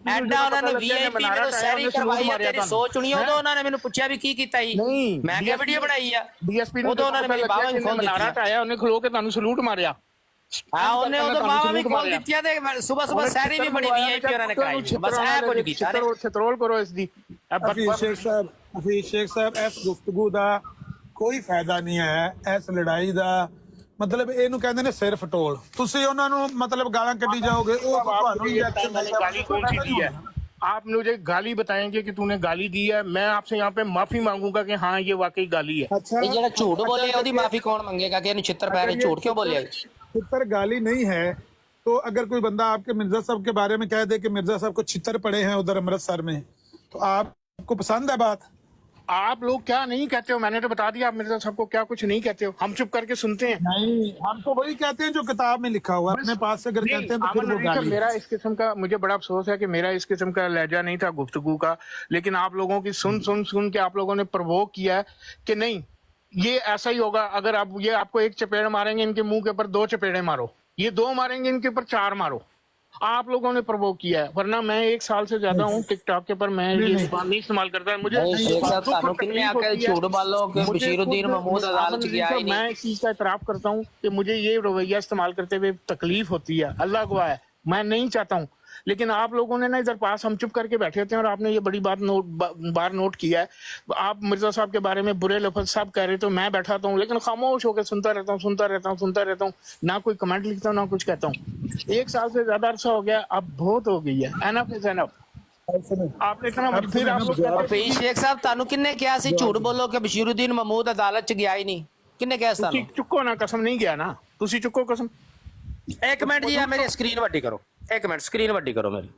ਐਡਾ ਉਹਨਾਂ ਨੇ ਵੀਆਈਪੀ ਮੈਨੂੰ ਸੈਰੀ ਕਰਵਾਈ ਆ, ਤੇਰੀ ਸੋਚ ਚੁਣੀ। ਉਦੋਂ ਉਹਨਾਂ ਨੇ ਮੈਨੂੰ ਪੁੱਛਿਆ ਵੀ ਕੀ ਕੀਤਾ ਜੀ, ਮੈਂ ਕਿਹਾ ਵੀਡੀਓ ਬਣਾਈ ਆ। ਡੀਐਸਪੀ ਉਦੋਂ ਉਹਨਾਂ ਨੇ ਮੇਰੀ ਬਾਹਾਂ ਵੀ ਖੋਲ ਦਿੱਤੀਆਂ। ਟਾਇਆ, ਉਹਨੇ ਖਲੋ ਕੇ ਤੁਹਾਨੂੰ ਸਲੂਟ ਮਾਰਿਆ। ਹਾਂ ਉਹਨੇ ਉਦੋਂ ਬਾਹਾਂ ਵੀ ਖੋਲ ਦਿੱਤੀਆਂ ਤੇ ਸਵੇਰ ਸੈਰੀ ਵੀ ਬੜੀ ਵੀਆਈਪੀ ਉਹਨਾਂ ਨੇ ਕਰਾਈ। ਬਸ ਇਹ ਕੁਝ ਕੀਤਾ ਨੇ। ਛਤਰੋਲ ਕਰੋ ਇਸ ਦੀ। ਸ਼ੇਖ ਸਾਹਿਬ ਇਸ ਗੁਫ਼ਤਗੂ ਦਾ ਕੋਈ ਫਾਇਦਾ ਨਹੀਂ ਹੈ। ਇਸ ਲੜਾਈ ਦਾ ਮਤਲਬ ਇਹਨੂੰ ਕਹਿੰਦੇ ਨੇ ਸਿਰ ਫਟੋਲ। ਤੁਸੀਂ ਉਹਨਾਂ ਨੂੰ ਮਤਲਬ ਗਾਲਾਂ ਕੱਢੀ ਜਾਓਗੇ, ਉਹ ਤੁਹਾਨੂੰ गाली कौन सी दी है? आप मुझे गाली बताएंगे कि तूने गाली दी है, मैं आपसे यहाँ पे माफी मांगूंगा कि हाँ ये वाकई गाली है। ਇਹ ਜਿਹੜਾ ਝੂਠ ਬੋਲੇ ਉਹਦੀ ਮਾਫੀ ਕੌਣ ਮੰਗੇਗਾ ਕਿ ਇਹਨੂੰ ਛਿੱਤਰ ਪੈ ਰਹੇ? ਝੂਠ क्यों बोले? छितर गाली नहीं है तो अगर कोई बंदा आपके मिर्जा साहब के बारे में कह दे कि मिर्जा साहब को छितर पड़े हैं उधर अमृतसर में, तो आपको पसंद है बात? आप लोग क्या नहीं कहते हो? मैंने तो बता दिया आप मिर्जा साहब को क्या कुछ नहीं कहते हो। हम चुप करके सुनते हैं। नहीं, हम तो वही कहते हैं जो किताब में लिखा हुआ है। अपने पास से अगर कहते हैं तो फिर वो गाली। मेरा इस किस्म का, मुझे बड़ा अफसोस है कि मेरा इस किस्म का लहजा नहीं था गुफ्तगू का, लेकिन आप लोगों की सुन के आप लोगों ने प्रवोक किया है कि नहीं ये ऐसा ही होगा अगर आप ये आपको एक चपेड़ मारेंगे इनके मुंह के ऊपर 2 चपेड़े मारो, ये 2 मारेंगे इनके ऊपर 4 मारो। आप लोगों ने प्रवोक किया है, वरना मैं 1 साल से ज्यादा हूँ टिकटॉक के पर मैं ये जुबान नहीं इस्तेमाल करता है। मुझे शेख साहब ਤੁਹਾਨੂੰ ਕਿੰਨੇ ਆਖਿਆ ਝੂਠ ਬਾਲੋ ਕਿ ਬਸ਼ੀਰੁद्दीन महमूद अदालत गया ही नहीं। मैं इस चीज का इतराफ करता हूँ कि मुझे ये रवैया इस्तेमाल करते हुए तकलीफ होती है, अल्लाह गवाह है, मैं नहीं चाहता हूँ। लेकिन आप लोगों ने ना इधर पास हम चुप करके बैठे होते हैं, और आपने ये बड़ी बात बार नोट किया है। आप मिर्जा साहब के बारे में बुरे लफ्ज सब कह रहे तो मैं बैठा हूँ, लेकिन खामोश होकर सुनता रहता हूँ, ना कोई कमेंट लिखता हूँ ना कुछ कहता हूँ। 1 साल से ज्यादा अरसा हो गया, अब बहुत हो गई है, एनफ इज एनफ। आपने इतना फिर आप लोग ਫੀਸ ਸ਼ੇਖ ਸਾਹਿਬ ਤੁਹਾਨੂੰ ਕਿੰਨੇ ਕਿਹਾ ਸੀ ਝੂਠ ਬੋਲੋ ਕਿ ਬਸ਼ੀਰੁद्दीन महमूद ਅਦਾਲਤ ਚ ਗਿਆ ਹੀ ਨਹੀਂ? ਕਿੰਨੇ ਕਿਹਾ ਸੀ ਤੁਹਾਨੂੰ? ਚੁੱਕੋ ਨਾ ਕਸਮ, ਨਹੀਂ ਗਿਆ ਨਾ, ਤੁਸੀਂ ਚੁੱਕੋ ਕਸਮ। ਇੱਕ ਮਿੰਟ ਜੀ, ਆ ਮੇਰੀ ਸਕਰੀਨ ਵੱਡੀ ਕਰੋ, ਇੱਕ ਮਿੰਟ ਸਕਰੀਨ ਵੱਡੀ ਕਰੋ ਮੇਰੀ,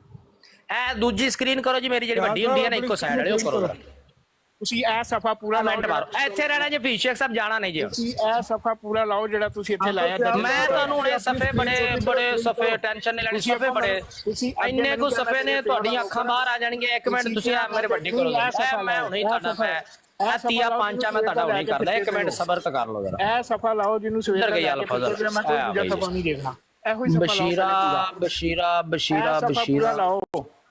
ਇਹ ਦੂਜੀ ਸਕਰੀਨ ਕਰੋ ਜੀ, ਮੇਰੀ ਜਿਹੜੀ ਵੱਡੀ ਹੁੰਦੀ ਹੈ ਨਾ ਇੱਕੋ ਸਾਈਡ ਵਾਲੀ, ਉਹ ਕਰੋ ਜਰਾ। ਤੁਸੀਂ ਇਹ ਸਫਾ ਪੂਰਾ ਮਿੰਟ ਮਾਰੋ, ਇੱਥੇ ਰਹਿਣਾ ਜੀ ਫੀਸ ਸ਼ੇਖ ਸਾਹਿਬ, ਜਾਣਾ ਨਹੀਂ ਜੀ। ਤੁਸੀਂ ਇਹ ਸਫਾ ਪੂਰਾ ਲਾਓ ਜਿਹੜਾ ਤੁਸੀਂ ਇੱਥੇ ਲਾਇਆ। ਮੈਂ ਤੁਹਾਨੂੰ ਹੁਣ ਇਹ ਸਫੇ ਬੜੇ ਸਫੇ ਟੈਨਸ਼ਨ ਨਹੀਂ ਲੈਣੀ, ਸਫੇ ਬੜੇ ਇੰਨੇ ਕੁ ਸਫੇ ਨੇ ਤੁਹਾਡੀਆਂ ਅੱਖਾਂ ਬਾਹਰ ਆ ਜਾਣਗੀਆਂ। ਇੱਕ ਮਿੰਟ ਤੁਸੀਂ ਆ ਮੇਰੇ ਵੱਡੀ ਕਰੋ, ਮੈਂ ਹੁਣੇ ਤੁਹਾਡਾ ਮੈਂ ਤੀਆ ਪਾਂਚਾ ਮੈਂ ਤੁਹਾਡਾ ਹੁਣੇ ਕਰਦਾ, ਇੱਕ ਮਿੰਟ ਸਬਰ ਤਾਂ ਕਰ ਲਓ ਜਰਾ। ਇਹ ਸਫਾ ਲਾਓ ਜਿਹਨੂੰ ਸਵੇਰ ਦਾ ਮੈਂ ਕੋਈ ਦੂਜਾ ਸਫਾ ਨਹੀਂ ਦੇਖਣਾ, ਇਹੋ ਹੀ ਸਫਾ ਬਸ਼ੀਰਾ ਲਾਓ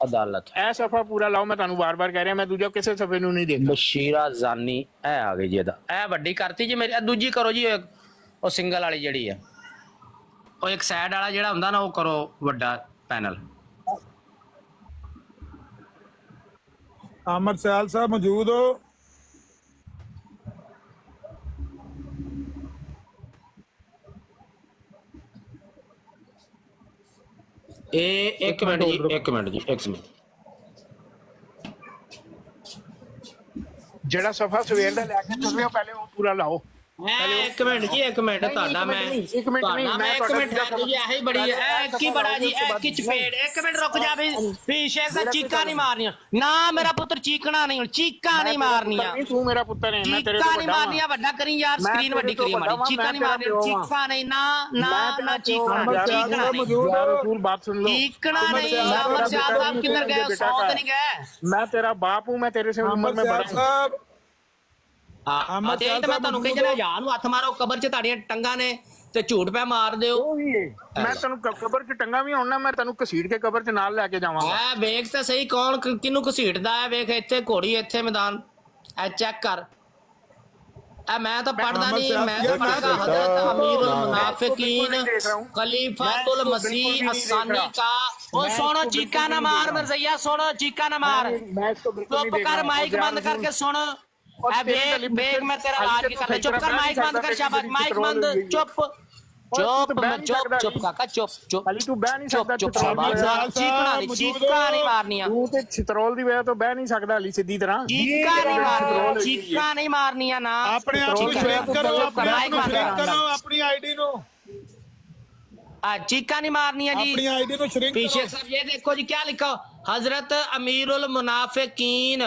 ਅਦਾਲਤ। ਇਹ ਸਫਾ ਪੂਰਾ ਲਾਓ, ਮੈਂ ਤੁਹਾਨੂੰ ਵਾਰ-ਵਾਰ ਕਹਿ ਰਿਹਾ, ਮੈਂ ਦੂਜਾ ਕਿਸੇ ਸਫੇ ਨੂੰ ਨਹੀਂ ਦੇਖਦਾ। ਬਸ਼ੀਰਾ ਜ਼ਾਨੀ ਇਹ ਆ ਗਈ ਜੀ, ਇਹਦਾ ਇਹ ਵੱਡੀ ਕਰਤੀ ਜੀ ਮੇਰੀ। ਦੂਜੀ ਕਰੋ ਜੀ, ਉਹ ਸਿੰਗਲ ਵਾਲੀ ਜਿਹੜੀ ਆ, ਉਹ ਇੱਕ ਸਾਈਡ ਵਾਲਾ ਜਿਹੜਾ ਹੁੰਦਾ ਨਾ, ਉਹ ਕਰੋ ਵੱਡਾ ਪੈਨਲ। ਆਮਰ ਸਿਆਲ ਸਾਹਿਬ ਮੌਜੂਦ ਹੋ? ਇਹ ਇੱਕ ਮਿੰਟ ਜੀ, ਇੱਕ ਮਿੰਟ ਜੀ, ਇੱਕ ਮਿੰਟ। ਜਿਹੜਾ ਸਫਾ ਸਵੇਰ ਦਾ ਲੈ ਕੇ ਚੱਲੇ ਹੋ ਪਹਿਲੇ ਉਹ ਪੂਰਾ ਲਾਓ। ਇੱਕ ਮਿੰਟ ਜੀ, ਇੱਕ ਮਿੰਟ ਤੁਹਾਡਾ ਮੈਂ ਇੱਕ ਮਿੰਟ ਨਹੀਂ, ਮੈਂ ਇੱਕ ਮਿੰਟ ਜੀ, ਇਹੀ ਬੜੀ ਹੈ ਕੀ ਬੜਾ ਜੀ, ਇਹ ਕੀ ਚਪੇੜ। ਇੱਕ ਮਿੰਟ ਰੁਕ ਜਾ ਵੀ, ਪੀਛੇ ਸੇ ਚੀਕਾਂ ਨਹੀਂ ਮਾਰਨੀਆਂ ਨਾ, ਮੇਰਾ ਪੁੱਤਰ ਚੀਕਣਾ ਨਹੀਂ, ਚੀਕਾਂ ਨਹੀਂ ਮਾਰਨੀਆਂ। ਤੂੰ ਮੇਰਾ ਪੁੱਤਰ ਹੈ, ਮੈਂ ਤੇਰੇ ਤੋਂ ਚੀਕਾਂ ਨਹੀਂ ਮਾਰਨੀਆਂ, ਵੱਡਾ ਕਰੀ ਯਾਰ, ਸਕਰੀਨ ਵੱਡੀ ਕਰੀ ਮਾਰੀ। ਚੀਕਾਂ ਨਹੀਂ ਮਾਰਨੀਆਂ, ਚੀਕਾਂ ਨਹੀਂ ਨਾ ਨਾ ਚੀਕਣਾ, ਚੀਕਣਾ ਨਹੀਂ ਰਸੂਲ ਬਾਤ ਸੁਣ ਲਓ, ਚੀਕਣਾ ਨਹੀਂ। ਅਮਰ ਸ਼ਾਹ ਸਾਹਿਬ ਕਿੱਧਰ ਗਏ? ਸੌਤ ਨਹੀਂ ਗਏ। ਮੈਂ ਤੇਰਾ ਬਾਪ ਹੂੰ, ਮੈਂ ਤੇਰੇ ਸੇ ਉਮਰ में बड़ा ਸਾਹਿਬ ਮੈਂ ਤੁਹਾਨੂੰ ਕਹੀ ਜਾਣਾ, ਯਾਰ ਨੂੰ ਹੱਥ ਮਾਰੋ, ਕਬਰ 'ਚ ਤੁਹਾਡੀਆਂ ਟੰਗਾਂ ਨੇ ਤੇ ਝੂਠ ਪੈ ਮਾਰ ਦਿਓ। ਮੈਂ ਤੈਨੂੰ ਕਬਰ 'ਚ ਟੰਗਾ ਵੀ ਹੋਣਾ, ਮੈਂ ਤੈਨੂੰ ਘਸੀਟ ਕੇ ਕਬਰ 'ਚ ਨਾਲ ਲੈ ਕੇ ਜਾਵਾਂਗਾ। ਐ ਵੇਖ ਤਾਂ ਸਹੀ ਕੌਣ ਕਿਹਨੂੰ ਘਸੀਟਦਾ ਹੈ, ਵੇਖ ਇੱਥੇ ਘੋੜੀ, ਇੱਥੇ ਮੈਦਾਨ, ਐ ਚੈੱਕ ਕਰ। ਐ ਮੈਂ ਤਾਂ ਪੜਦਾ ਨਹੀਂ, ਮੈਂ ਤਾਂ ਪੜਦਾ ਹਜ਼ਰਤ ਅਮੀरुल मुनाफिकीन खलीफातुल मसीह अस्सानी का। ओ सुनो, चीका ना मार मिर्ज़ैया, सुनो चीका ना मार, चुप कर, माइक बंद करके सुन। बेग में तेरा लाज की कर, चुप कर, माइक बंद कर, शाबाश, माइक बंद, चुप चुप काका, चुप तू बह नहीं सकता, चुप शाबाश, चीका नहीं मारनियां, तू ते छितरोल दी वजह तो बह नहीं सकदा अली सीधी तरह। चीका नहीं मारनियां ना, ਆਪਣੇ ਆਪ ਨੂੰ ਸ਼ੇਅਰ ਕਰੋ, ਆਪਣੇ ਆਪ ਨੂੰ ਸ਼ੇਅਰ ਕਰੋ, ਆਪਣੀ ਆਈਡੀ ਨੂੰ चीका नहीं मारनियां जी, अपनी आईडी को श्रिंक पीछे सब ये देखो जी क्या लिखा, हजरत अमीरुल मुनाफिकीन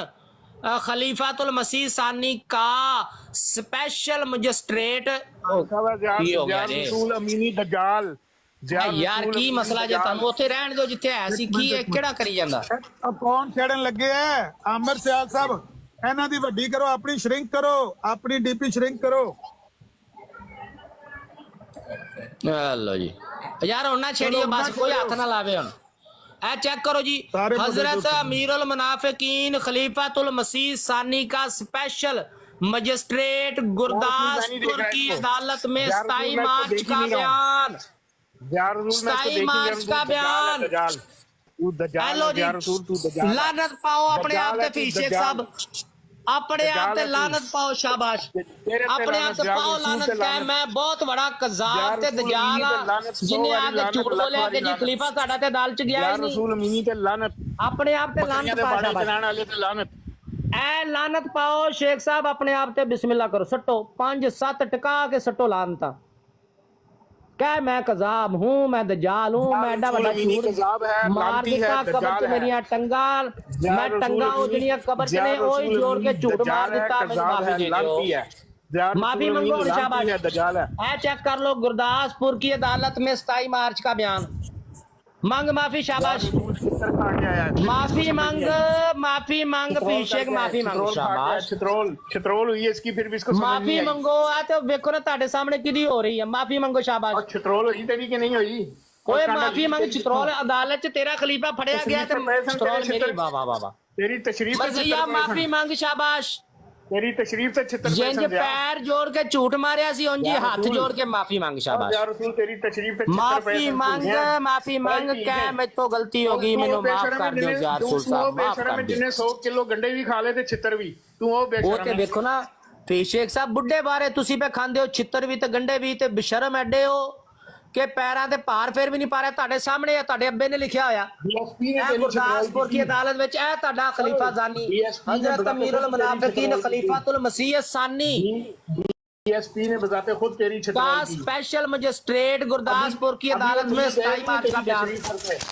खलीफातुल मसीह सानी का स्पेशल मजिस्ट्रेट। रसूल अमीनी दज्जाल यार की मसला जे ਤੁਹਾਨੂੰ ਉੱਥੇ ਰਹਿਣ ਦਿਓ ਜਿੱਥੇ ਹੈ ਸੀ, ਕੀ ਕਿਹੜਾ ਕਰੀ ਜਾਂਦਾ? ਕੌਣ ਛੇੜਨ ਲੱਗੇ ਐ? ਆਮਰ ਸਿਆਲ ਸਾਹਿਬ, ਇਹਨਾਂ ਦੀ ਵੱਡੀ ਕਰੋ, ਆਪਣੀ ਸ਼ਰਿੰਕ ਕਰੋ, ਆਪਣੀ ਡੀਪੀ ਸ਼ਰਿੰਕ ਕਰੋ। ਲਓ ਜੀ यार, होना छेड़िए बस, कोई हाथ ना लावे। ਹੁਣ ए चेक करो जी, हजरत अमीरुल मुनाफिकीन खलीफातुल मसीह सानी का स्पेशल मजिस्ट्रेट गुरदासपुर की अदालत में 27 मार्च का बयान, 27 मार्च का बयान। हेलो जी, लानत पाओ अपने आप पे फीस शेख साहब, अपने आप ते लानत पाओ, शाबाश, अपने आप ते पाओ लानत। कह मैं बहुत बड़ा कज़ाब ते दजाल हां जिन्ने आके झूठ बोलिया कि जी खलीफा साडा ते अदालत च गया ही नहीं। रसूल अमीनी ते लानत, अपने आप ते लानत पाओ, चलाने वाले ते लानत, ए लानत पाओ शेख साहब, अपने आप ते बिस्मिल्लाह करो, सट्टो 5-7 टका के सट्टो लानता। कह मैं कज़ाब हूँ, मैं दजाल हूँ, मैं एडा बड़ा झूठ मार दिता, कब्र च मेरियां टंगा, मैं टंगा उजड़ियां कब्र च ने, ओही जोड़ के झूठ मार दिता। माफी दे दो, माफी मंगो, शाबाश। ऐ चेक कर लो, गुरदासपुर की अदालत में 27 मार्च का बयान, मंग माफी शाबाश चित्र खा के आया है। माफी मांग पीछे माफी मांग शाबाश चित्रोल हुई है इसकी, फिर भी इसको समझ नहीं माफी आई। मंगो आ तो देखो ना ਤੁਹਾਡੇ ਸਾਹਮਣੇ ਕਿਹਦੀ ਹੋ ਰਹੀ ਹੈ ਮਾਫੀ ਮੰਗੋ ਸ਼ਾਬਾਸ਼ और चित्रोल हुई तेरी की नहीं हुई। ਓਏ ਮਾਫੀ ਮੰਗ ਚਿਤਰੌਲ ਅਦਾਲਤ ਚ ਤੇਰਾ ਖਲੀਫਾ ਫੜਿਆ ਗਿਆ ਤੇ ਚਿਤਰੌਲ ਮੇਰੀ ਵਾਹ ਵਾਹ ਵਾਹ तेरी तशरीफ से ਬਸ ਯਾ ਮਾਫੀ ਮੰਗ ਸ਼ਾਬਾਸ਼ तेरी तशरीफ से चित्र ਜਿੰਜ ਪੈਰ ਜੋੜ ਕੇ ਝੂਠ ਮਾਰਿਆ ਸੀ ਉਂਝ ਹੀ ਹੱਥ ਜੋੜ ਕੇ ਮਾਫੀ ਮੰਗ ਸ਼ਾਬਾਸ਼ यार रसूल तेरी तशरीफ से ਮਾਫੀ ਮੰਗ ਕਹਿ ਮੇਤੋਂ ਗਲਤੀ ਹੋ ਗਈ ਮੈਨੂੰ ਮਾਫ ਕਰ ਦਿਓ ਯਾਰ ਰਸੂਲ ਸਾਹਿਬ ਮਾਫ ਕਰ ਦਿਓ जिन्हें 100 किलो गंडे भी खा ले थे चित्र भी तू वो ਉਹ ਤੇ बेशरम ਦੇਖੋ ਨਾ ਫੀ ਸ਼ੇਖ ਸਾਹਿਬ ਬੁੱਢੇ ਬਾਰੇ ਤੁਸੀਂ ਪੇ ਖਾਂਦੇ ਹੋ ਛਿੱਤਰ ਵੀ ਤੇ ਗੰਡੇ ਵੀ ਤੇ ਬਸ਼ਰਮ ਐਡੇ ਹੋ ਕਿ ਪੈਰਾਂ ਤੇ ਭਾਰ ਫੇਰ ਵੀ ਨਹੀਂ ਪਾ ਰਿਹਾ ਤੁਹਾਡੇ ਸਾਹਮਣੇ ਆ ਤੁਹਾਡੇ ਅੱਬੇ ਨੇ ਲਿਖਿਆ ਹੋਇਆ ਇਹ ਗੁਰਦਾਸਪੁਰ ਦੀ ਅਦਾਲਤ ਵਿੱਚ ਇਹ ਤੁਹਾਡਾ ਖਲੀਫਾ ਜ਼ਾਨੀ ਹਜ਼ਰਤ ਅਮੀਰੁਲ ਮੁਨਾਫਿਕੀਨ ਖਲੀਫਾਤੁਲ ਮਸੀਹ ਸਾਨੀ डीएसपी ने बताते खुद तेरी का चित्र स्पेशल मजिस्ट्रेट गुरदासपुर की अदालत में 27 मार्च का बयान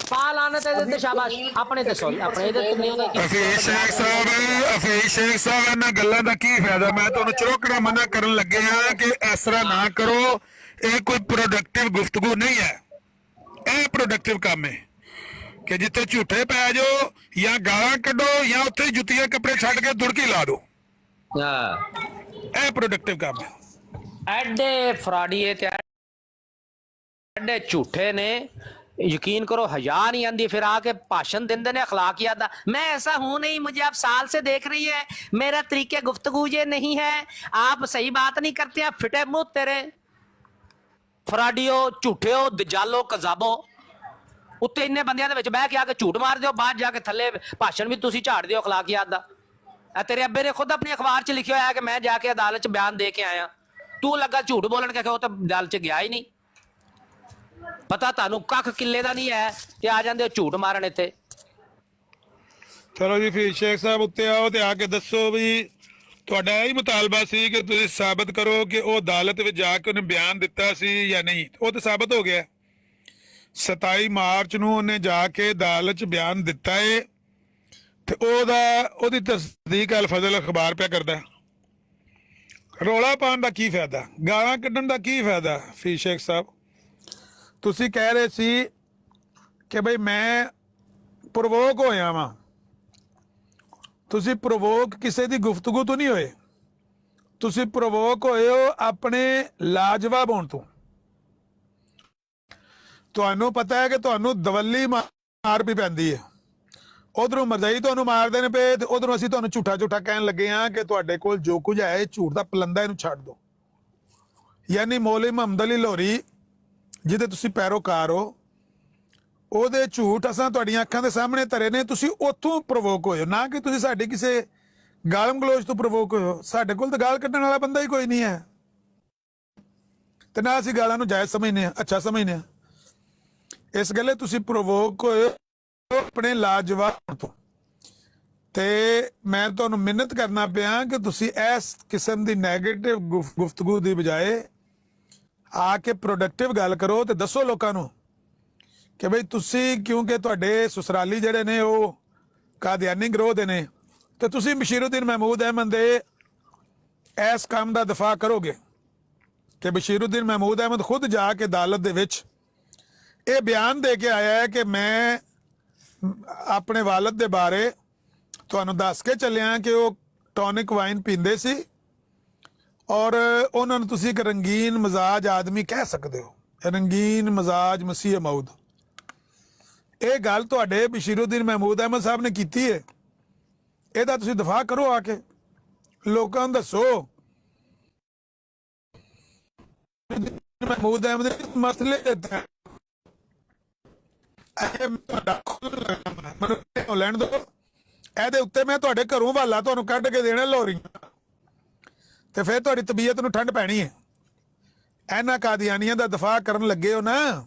पाल आने ते शाबाश अपने ते सॉरी अपने ते नहीं होता ਅਫੀਸ਼ ਸ਼ੇਖ ਸਾਹਿਬ ਇਹਨਾਂ ਗੱਲਾਂ ਦਾ ਕੀ ਫਾਇਦਾ ਮੈਂ ਤੁਹਾਨੂੰ ਚਰੋਕਣਾ ਮਨਾ ਕਰਨ ਲੱਗੇ ਆ ਕਿ ਇਸ ਤਰ੍ਹਾਂ ਨਾ ਕਰੋ ਇਹ ਕੋਈ ਪ੍ਰੋਡਕਟਿਵ ਗੁਫ਼ਤਗੂ ਨਹੀਂ ਹੈ ਇਹ ਪ੍ਰੋਡਕਟਿਵ ਕੰਮ ਹੈ ਕਿ ਜਿੱਥੇ ਝੂਠੇ ਪੈ ਜਾਓ ਜਾਂ ਗਾਲਾਂ ਕੱਢੋ ਜਾਂ ਉੱਥੇ ਜੁੱਤੀਆਂ ਕੱਪੜੇ ਛੱਡ ਕੇ ਦੁੜਕੀ ਲਾ ਦਿਓ ਇਹ ਪ੍ਰੋਡਕਟਿਵ ਕੰਮ ਹੈ ਐਡੇ ਫਰਾਡੀਏ ਤੇ ਐਡੇ ਝੂਠੇ ਨੇ यकीन करो हया नहीं आती फिर आके भाषण देंदे ने अखलाकियात दा मैं ऐसा हूं नहीं मुझे आप साल से देख रही है मेरा तरीके गुफ्तगू ये नहीं है आप सही बात नहीं करते आप फिटे मुंह तेरे फराडियो झूठियो दजालो कजाबो उत्ते इन्ने बंदियां दे विच बह के आके झूठ मार दियो बाद जाके थल्ले भाषण भी तुसी झाड़ दियो अखलाकियात दा तेरे अब्बे ने खुद अपने अखबार च लिखिया है कि मैं जाके अदालत च बयान दे के आया तू लगा झूठ बोलन के वो तो अदालत च गया ही नहीं पता ਤੁਹਾਨੂੰ ਕੱਖ ਕਿੱਲੇ ਦਾ ਨਹੀਂ ਹੈ ਤੇ ਆ ਜਾਂਦੇ ਹੋ ਝੂਠ ਮਾਰਨ ਇੱਥੇ ਚਲੋ ਜੀ ਫਿਰ ਸ਼ੇਖ ਸਾਹਿਬ ਉੱਤੇ ਆਓ ਤੇ ਆ ਕੇ ਦੱਸੋ ਵੀ ਤੁਹਾਡਾ ਇਹ ਮੁਤਾਲਬਾ ਸੀ ਕਿ ਤੁਸੀਂ ਸਾਬਤ ਕਰੋ ਕਿ ਉਹ ਅਦਾਲਤ ਵਿੱਚ ਜਾ ਕੇ ਉਹਨੇ ਬਿਆਨ ਦਿੱਤਾ ਸੀ ਜਾਂ ਨਹੀਂ ਉਹ ਤਾਂ ਸਾਬਤ ਹੋ ਗਿਆ 27 ਮਾਰਚ ਨੂੰ ਉਹਨੇ ਜਾ ਕੇ ਅਦਾਲਤ 'ਚ ਬਿਆਨ ਦਿੱਤਾ ਏ ਤੇ ਉਹਦੀ ਤਸਦੀਕ ਅਲ ਫਜ਼ਲ ਅਖਬਾਰ ਪਿਆ ਕਰਦਾ ਰੌਲਾ ਪਾਉਣ ਦਾ ਕੀ ਫਾਇਦਾ ਗਾਲਾਂ ਕੱਢਣ ਦਾ ਕੀ ਫਾਇਦਾ ਫਿਰ ਸ਼ੇਖ ਸਾਹਿਬ ਤੁਸੀਂ ਕਹਿ ਰਹੇ ਸੀ ਕਿ ਬਈ ਮੈਂ ਪ੍ਰਵੋਕ ਹੋਇਆ ਵਾਂ ਤੁਸੀਂ ਪ੍ਰਵੋਕ ਕਿਸੇ ਦੀ ਗੁਫ਼ਤਗੂ ਤੋਂ ਨਹੀਂ ਹੋਏ ਤੁਸੀਂ ਪ੍ਰਵੋਕ ਹੋਏ ਹੋ ਆਪਣੇ ਲਾਜਵਾਬ ਹੋਣ ਤੋਂ ਤੁਹਾਨੂੰ ਪਤਾ ਹੈ ਕਿ ਤੁਹਾਨੂੰ ਦਵੱਲੀ ਮਾਰ ਵੀ ਪੈਂਦੀ ਹੈ ਉਧਰੋਂ ਮਰਜ਼ਾਈ ਤੁਹਾਨੂੰ ਮਾਰਦੇ ਨੇ ਪਏ ਤੇ ਉਧਰੋਂ ਅਸੀਂ ਤੁਹਾਨੂੰ ਝੂਠਾ ਕਹਿਣ ਲੱਗੇ ਹਾਂ ਕਿ ਤੁਹਾਡੇ ਕੋਲ ਜੋ ਕੁਝ ਹੈ ਇਹ ਝੂਠ ਦਾ ਪਲੰਦਾ ਇਹਨੂੰ ਛੱਡ ਦਿਓ ਯਾਨੀ ਮੌਲਵੀ ਮੁਹੰਮਦ ਅਲੀ ਲਾਹੌਰੀ ਜਿਹਦੇ ਤੁਸੀਂ ਪੈਰੋਕਾਰ ਹੋ ਉਹਦੇ ਝੂਠ ਅਸਾਂ ਤੁਹਾਡੀਆਂ ਅੱਖਾਂ ਦੇ ਸਾਹਮਣੇ ਧਰੇ ਨੇ ਤੁਸੀਂ ਉੱਥੋਂ ਪ੍ਰਵੋਕ ਹੋਏ ਹੋ ਨਾ ਕਿ ਤੁਸੀਂ ਸਾਡੀ ਕਿਸੇ ਗਾਲਮ ਗਲੋਚ ਤੋਂ ਪ੍ਰਵੋਕ ਹੋਏ ਹੋ ਸਾਡੇ ਕੋਲ ਤਾਂ ਗਾਲ ਕੱਢਣ ਵਾਲਾ ਬੰਦਾ ਹੀ ਕੋਈ ਨਹੀਂ ਹੈ ਤੇ ਨਾ ਅਸੀਂ ਗਾਲਾਂ ਨੂੰ ਜਾਇਜ਼ ਸਮਝਦੇ ਹਾਂ ਅੱਛਾ ਸਮਝਦੇ ਹਾਂ ਇਸ ਗੱਲੇ ਤੁਸੀਂ ਪ੍ਰਵੋਕ ਹੋਏ ਆਪਣੇ ਲਾਜਵਾਬ ਤੋਂ ਤੇ ਮੈਂ ਤੁਹਾਨੂੰ ਮਿਹਨਤ ਕਰਨਾ ਪਿਆ ਕਿ ਤੁਸੀਂ ਇਸ ਕਿਸਮ ਦੀ ਨੈਗੇਟਿਵ ਗੁਫ਼ਤਗੂ ਦੀ ਬਜਾਏ ਆ ਕੇ ਪ੍ਰੋਡਕਟਿਵ ਗੱਲ ਕਰੋ ਤੇ ਦੱਸੋ ਲੋਕਾਂ ਨੂੰ ਕਿ ਬਈ ਤੁਸੀਂ ਕਿਉਂਕਿ ਤੁਹਾਡੇ ਸਸੁਰਾਲੀ ਜਿਹੜੇ ਨੇ ਉਹ ਕਾਦੀਆਨੀ ਗਰੋਹ ਦੇ ਨੇ ਤੇ ਤੁਸੀਂ ਬਸ਼ੀਰੁੱਦੀਨ ਮਹਿਮੂਦ ਅਹਿਮਦ ਦੇ ਇਸ ਕੰਮ ਦਾ ਦਫਾ ਕਰੋਗੇ ਕਿ ਬਸ਼ੀਰੁੱਦੀਨ ਮਹਿਮੂਦ ਅਹਿਮਦ ਖੁਦ ਜਾ ਕੇ ਅਦਾਲਤ ਦੇ ਵਿੱਚ ਇਹ ਬਿਆਨ ਦੇ ਕੇ ਆਇਆ ਹੈ ਕਿ ਮੈਂ ਆਪਣੇ ਵਾਲਦ ਦੇ ਬਾਰੇ ਤੁਹਾਨੂੰ ਦੱਸ ਕੇ ਚੱਲਿਆ ਕਿ ਉਹ ਟੌਨਿਕ ਵਾਈਨ ਪੀਂਦੇ ਸੀ ਔਰ ਉਹਨਾਂ ਨੂੰ ਤੁਸੀਂ ਇੱਕ ਰੰਗੀਨ ਮਜ਼ਾਜ ਆਦਮੀ ਕਹਿ ਸਕਦੇ ਹੋ ਰੰਗੀਨ ਮਜ਼ਾਜ ਮਸੀਹ ਮਊਦ ਇਹ ਗੱਲ ਤੁਹਾਡੇ ਬਸ਼ੀਰੁੱਦੀਨ ਮਹਿਮੂਦ ਅਹਿਮਦ ਸਾਹਿਬ ਨੇ ਕੀਤੀ ਹੈ ਇਹਦਾ ਤੁਸੀਂ ਦਫਾ ਕਰੋ ਆ ਕੇ ਲੋਕਾਂ ਨੂੰ ਦੱਸੋ ਮਹਿਮੂਦ ਅਹਿਮਦ ਦੇ ਮਸਲੇ ਮੈਨੂੰ ਲੈਣ ਦਿਓ ਇਹਦੇ ਉੱਤੇ ਮੈਂ ਤੁਹਾਡੇ ਘਰੋਂ ਹਵਾਲਾ ਤੁਹਾਨੂੰ ਕੱਢ ਕੇ ਦੇਣਾ ਲਾਹੌਰੀ ਤੇ ਫਿਰ ਤੁਹਾਡੀ ਤਬੀਅਤ ਨੂੰ ਠੰਡ ਪੈਣੀ ਹੈ ਇਹਨਾਂ ਕਾਦੀਆਨੀਆਂ ਦਾ ਦਫਾ ਕਰਨ ਲੱਗੇ ਹੋ ਨਾ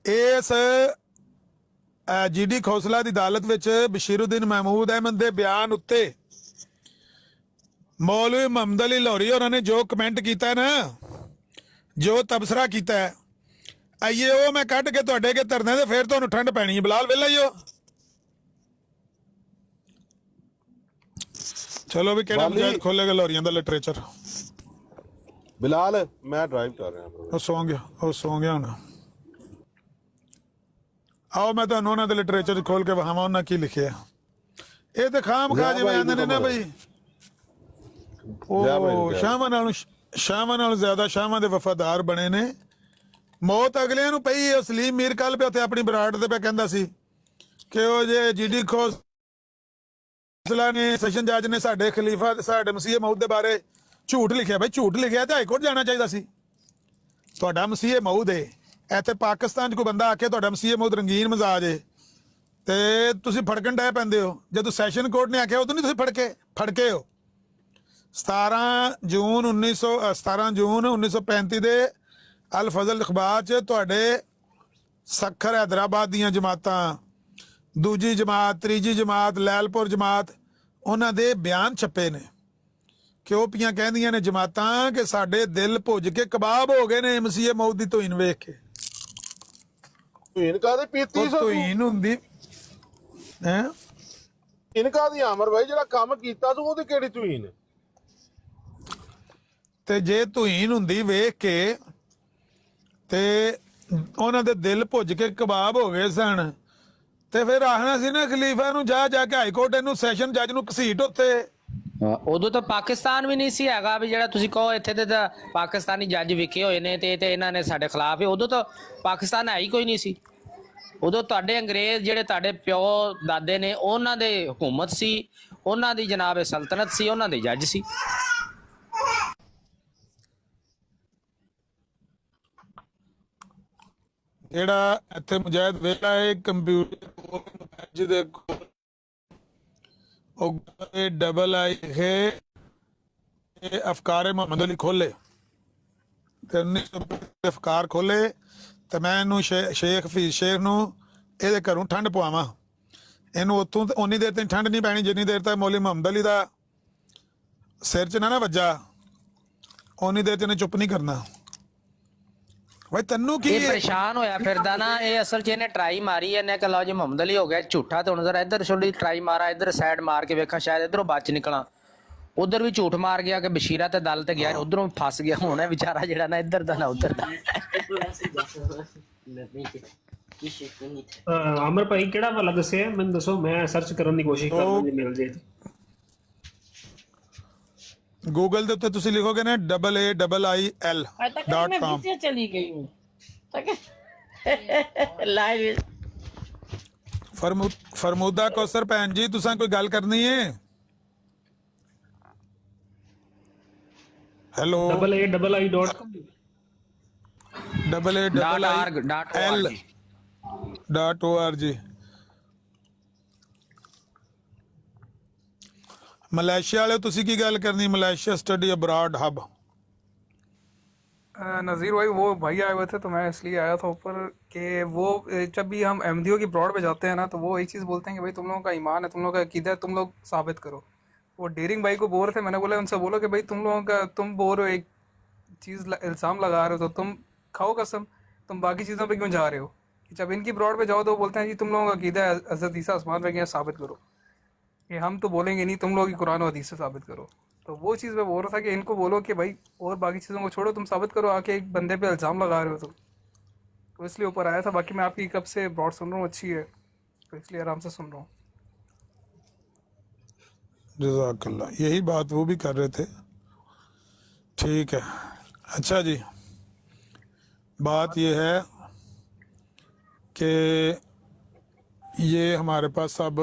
ਇਸ ਜੀਡੀ ਖੋਸਲਾ ਦੀ ਅਦਾਲਤ ਵਿੱਚ ਬਸ਼ੀਰੁੱਦੀਨ ਮਹਿਮੂਦ ਅਹਿਮਦ ਦੇ ਬਿਆਨ ਉੱਤੇ ਮੌਲਵੀ ਮੁਹੰਮਦ ਅਲੀ ਲਾਹੌਰੀ ਉਹਨਾਂ ਨੇ ਜੋ ਕਮੈਂਟ ਕੀਤਾ ਨਾ ਜੋ ਤਬਸਰਾ ਕੀਤਾ ਹੈ ਆਈਏ ਉਹ ਮੈਂ ਕੱਢ ਕੇ ਤੁਹਾਡੇ ਕੇ ਧਰਨੇ ਤੇ ਫਿਰ ਤੁਹਾਨੂੰ ਠੰਡ ਪੈਣੀ ਹੈ ਬਿਲਾਲ ਵੇਲਾ ਹੀ ਉਹ ਚਲੋ ਵੀ ਕਿਹੜਾ ਮੁਜਾਹਿਦ ਖੋਲੇਗਾ ਲਾਹੌਰੀਆਂ ਦਾ ਲਿਟਰੇਚਰ ਬਿਲਾਲ ਮੈਂ ਡਰਾਈਵ ਕਰ ਰਿਹਾ ਉਹ ਸੌਂ ਗਿਆ ਹੁਣ ਆਓ ਮੈਂ ਤੁਹਾਨੂੰ ਉਹਨਾਂ ਦੇ ਲਿਟਰੇਚਰ ਖੋਲ ਕੇ ਵਿਖਾਵਾਂ ਉਹਨਾਂ ਕੀ ਲਿਖਿਆ। ਇਹ ਤੇ ਖਾਮ ਖਾ ਜਿਵੇਂ ਆਂਦੇ ਨੇ ਨਾ ਬਈ ਉਹ ਸ਼ਾਹਾਂ ਨਾਲੋਂ ਜ਼ਿਆਦਾ ਸ਼ਾਹਾਂ ਦੇ ਵਫਾਦਾਰ ਬਣੇ ਨੇ। ਮੌਤ ਅਗਲਿਆਂ ਨੂੰ ਪਈ ਹੈ। ਸਲੀਮ ਮੀਰ ਕੱਲ ਪਿਆ ਉੱਥੇ ਆਪਣੀ ਬਰਾੜ ਤੇ ਪਿਆ ਕਹਿੰਦਾ ਸੀ ਕਿ ਉਹ ਜੇ ਜੀਡੀ ਖੋਸਲਾ ਨੇ ਸੈਸ਼ਨ ਜੱਜ ਨੇ ਸਾਡੇ ਖਲੀਫਾ ਸਾਡੇ ਮਸੀਹ ਮਊਦ ਦੇ ਬਾਰੇ ਝੂਠ ਲਿਖਿਆ। ਬਈ ਝੂਠ ਲਿਖਿਆ ਤੇ ਹਾਈਕੋਰਟ ਜਾਣਾ ਚਾਹੀਦਾ ਸੀ। ਤੁਹਾਡਾ ਮਸੀਹ ਮਊਦ ਹੈ, ਇੱਥੇ ਪਾਕਿਸਤਾਨ 'ਚ ਕੋਈ ਬੰਦਾ ਆ ਕੇ ਤੁਹਾਡਾ ਮਸੀਹ ਮਊਦ ਰੰਗੀਨ ਮਜ਼ਾਜ ਹੈ ਤੇ ਤੁਸੀਂ ਫੜਕਣ ਡੈ ਪੈਂਦੇ ਹੋ। ਜਦੋਂ ਸੈਸ਼ਨ ਕੋਰਟ ਨੇ ਆਖਿਆ ਉਦੋਂ ਨਹੀਂ ਤੁਸੀਂ ਫੜਕੇ ਹੋ। 17 ਜੂਨ 1935 ਦੇ ਅਲ ਫਜ਼ਲ ਅਖਬਾਰ 'ਚ ਤੁਹਾਡੇ ਸਖਰ ਹੈਦਰਾਬਾਦ ਦੀਆਂ ਜਮਾਤਾਂ, ਦੂਜੀ ਜਮਾਤ, ਤੀਜੀ ਜਮਾਤ, ਲੈਲਪੁਰ ਜਮਾਤ, ਉਹਨਾਂ ਦੇ ਬਿਆਨ ਛਪੇ ਨੇ ਕਿ ਉਹ ਪੀਆਂ ਕਹਿੰਦੀਆਂ ਨੇ ਜਮਾਤਾਂ ਕਿ ਸਾਡੇ ਦਿਲ ਭੁੱਜ ਕੇ ਕਬਾਬ ਹੋ ਗਏ ਨੇ ਮਸੀਹ ਮਊਦ ਦੀ ਧੂਇਨ ਵੇਖ ਕੇ। ਧੂਇਨ ਕਾਹਦੀ ਪੀਤੀ ਉਹ ਧੂਇਨ ਹੁੰਦੀ ਹੈ ਇਨਕਾ ਦੀ ਅਮਰ ਭਾਈ ਜਿਹੜਾ ਕੰਮ ਕੀਤਾ ਤੂੰ ਉਹਦੀ ਕਿਹੜੀ ਧੂਇਨ? ਤੇ ਜੇ ਧੂਇਨ ਹੁੰਦੀ ਵੇਖ ਕੇ ਤੇ ਉਹਨਾਂ ਦੇ ਦਿਲ ਭੁੱਜ ਕੇ ਕਬਾਬ ਹੋ ਗਏ ਸਨ ਤੇ ਫਿਰ ਆਖਣਾ ਸੀ ਨਾ ਖਲੀਫਾ ਨੂੰ ਜਾ ਕੇ ਹਾਈਕੋਰਟ ਇਹਨੂੰ ਸੈਸ਼ਨ ਜੱਜ ਨੂੰ ਘਸੀਟ ਉੱਥੇ। ਉਦੋਂ ਤਾਂ ਪਾਕਿਸਤਾਨ ਵੀ ਨਹੀਂ ਸੀ ਹੈਗਾ ਵੀ ਜਿਹੜਾ ਤੁਸੀਂ ਕਹੋ ਇੱਥੇ ਤੇ ਤਾਂ ਪਾਕਿਸਤਾਨੀ ਜੱਜ ਵਿਖੇ ਹੋਏ ਨੇ ਤੇ ਇਹਨਾਂ ਨੇ ਸਾਡੇ ਖਿਲਾਫ ਹੈ। ਉਦੋਂ ਤਾਂ ਪਾਕਿਸਤਾਨ ਹੈ ਹੀ ਕੋਈ ਨਹੀਂ ਸੀ। ਉਦੋਂ ਤੁਹਾਡੇ ਅੰਗਰੇਜ਼ ਜਿਹੜੇ ਤੁਹਾਡੇ ਪਿਓ ਦਾਦੇ ਨੇ ਉਹਨਾਂ ਦੇ ਹਕੂਮਤ ਸੀ, ਉਹਨਾਂ ਦੀ ਜਨਾਬ ਸਲਤਨਤ ਸੀ, ਉਹਨਾਂ ਦੇ ਜੱਜ ਸੀ। ਜਿਹੜਾ ਇੱਥੇ ਮੁਜਾਹਿਦ ਵੇਲਾ ਹੈ ਕੰਪਿਊਟਰ ਜਿਹਦੇ ਉਹ AI ਹੈ ਅਫਕਾਰ ਮੁਹੰਮਦ ਅਲੀ ਖੋਲੇ ਤੇ 1900 ਅਫਕਾਰ ਖੋਲੇ ਤੇ ਮੈਂ ਇਹਨੂੰ ਸ਼ੇਖ ਹਫੀਜ਼ ਸ਼ੇਖ ਨੂੰ ਇਹਦੇ ਘਰੋਂ ਠੰਡ ਪਵਾਵਾਂ। ਇਹਨੂੰ ਉੱਥੋਂ ਉਨੀ ਦੇਰ ਤੱਕ ਠੰਡ ਨਹੀਂ ਪੈਣੀ ਜਿੰਨੀ ਦੇਰ ਤੱਕ ਮੌਲੀ ਮੁਹੰਮਦ ਅਲੀ ਦਾ ਸਿਰ 'ਚ ਨਾ ਵੱਜਾ ਉਨੀ ਦੇਰ 'ਚ ਇਹਨੇ ਚੁੱਪ ਨਹੀਂ ਕਰਨਾ। ਭਾਈ ਤੈਨੂੰ ਕੀ ਇਹ ਪਰੇਸ਼ਾਨ ਹੋਇਆ ਫਿਰਦਾ ਨਾ। ਇਹ ਅਸਲ 'ਚ ਇਹਨੇ ਟਰਾਈ ਮਾਰੀ ਇਹਨੇ ਕਿ ਲਓ ਜੀ ਮੁਹੰਮਦ ਅਲੀ ਹੋ ਗਿਆ ਝੂਠਾ ਤੇ ਹੁਣ ਜ਼ਰਾ ਇੱਧਰ ਛੋੜੀ ਟਰਾਈ ਮਾਰਾ, ਇੱਧਰ ਸਾਈਡ ਮਾਰ ਕੇ ਵੇਖਾਂ ਸ਼ਾਇਦ ਇੱਧਰੋਂ ਬਚ ਨਿਕਲਾਂ। ਉਧਰ ਵੀ ਝੂਠ ਮਾਰ ਗਿਆ ਕਿ ਬਸ਼ੀਰਾ ਤੇ ਦਲ ਤੇ ਗਿਆ, ਉਧਰੋਂ ਫਸ ਗਿਆ। ਹੁਣ ਇਹ ਵਿਚਾਰਾ ਜਿਹੜਾ ਨਾ ਇੱਧਰ ਦਾ ਨਾ ਉੱਧਰ ਦਾ। ਅਮਰ ਭਾਈ ਕਿਹੜਾ ਵਾਲਾ ਦੱਸਿਆ ਮੈਨੂੰ ਦੱਸੋ, ਮੈਂ ਸਰਚ ਕਰਨ ਦੀ ਕੋਸ਼ਿਸ਼ ਕਰਾਂਗਾ ਜੇ ਮਿਲ ਜੇ। ਗੂਗਲ ਦੇ ਉੱਤੇ ਤੁਸੀਂ ਲਿਖੋਗੇ ਨਾ AAIIL.com चली गई हूँ लाइव ਫਰਮੂਦਾ ਕੌਸਰ ਭੈਣ ਜੀ ਤੁਸੀਂ ਕੋਈ ਗੱਲ ਕਰਨੀ ਹੈ? ਹੈਲੋ AAI.com AAIL.org मलेशिया वाले तुसी की गल करनी? मलेशिया स्टडी अब्रॉड हब नज़ीर भाई वो भाई आए हुए थे तो मैं इसलिए आया था ऊपर कि वो जब भी हम अहमदियों की ब्रॉड पे जाते हैं ना तो वो एक चीज़ बोलते हैं कि भाई तुम लोगों का ईमान है, तुम लोगों का अकीदा है, तुम लोग साबित करो। वो डेरिंग भाई को बोल रहे थे, मैंने बोला उनसे बोलो कि भाई तुम लोगों का तुम बोल रहे हो एक चीज़ इल्ज़ाम लगा रहे हो तो तुम खाओ कसम, तुम बाकी चीज़ों पे क्यों जा रहे हो? कि जब इनकी ब्रॉड पे जाओ तो वो बोलते हैं जी तुम लोगों का अकीदा है हज़रत ईसा आसमान पे गया साबित करो। कि हम तो बोलेंगे नहीं, तुम लोग ही कुरान और हदीस से साबित करो। तो वो चीज़ मैं बोल रहा था कि इनको बोलो कि भाई और बाकी चीज़ों को छोड़ो, तुम साबित करो आके एक बंदे पे इल्ज़ाम लगा रहे हो तो इसलिए ऊपर आया था। बाकी मैं आपकी कब से ब्रॉड सुन रहा हूँ, अच्छी है तो इसलिए आराम से सुन रहा हूँ। जज़ाकल्लाह, यही बात वो भी कर रहे थे। ठीक है, अच्छा जी, बात ये है कि ये हमारे पास अब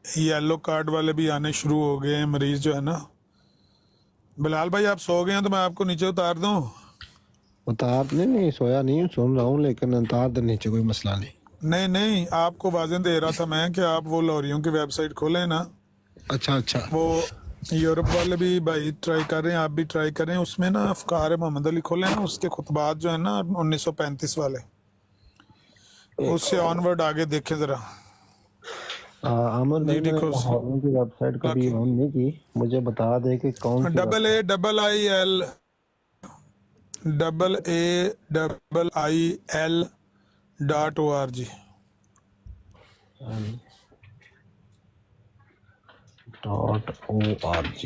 येलो कार्ड वाले भी आने शुरू हो गए हैं मरीज जो है ना। बिलाल भाई आप सो गए हैं तो मैं आपको नीचे उतार दूं? उतार नहीं सोया नहीं, सुन रहा हूँ लेकिन उतार दे नीचे, कोई मसला नहीं। नहीं आपको वाज़न दे रहा था मैं कि आप वो लॉरियों की वेबसाइट खोलें ना। अच्छा वो यूरोप वाले भी भाई ट्राई कर रहे हैं, आप भी ट्राई करें। उसमें ना अफकार मोहम्मद अली खोले ना, उसके खुतबात जो है ना 1935 वाले, उससे ऑनवर्ड आगे देखें जरा। अमन जी देखो की वेबसाइट कभी ऑन नहीं की, मुझे बता दे कि कौन सी AAIL.org .org।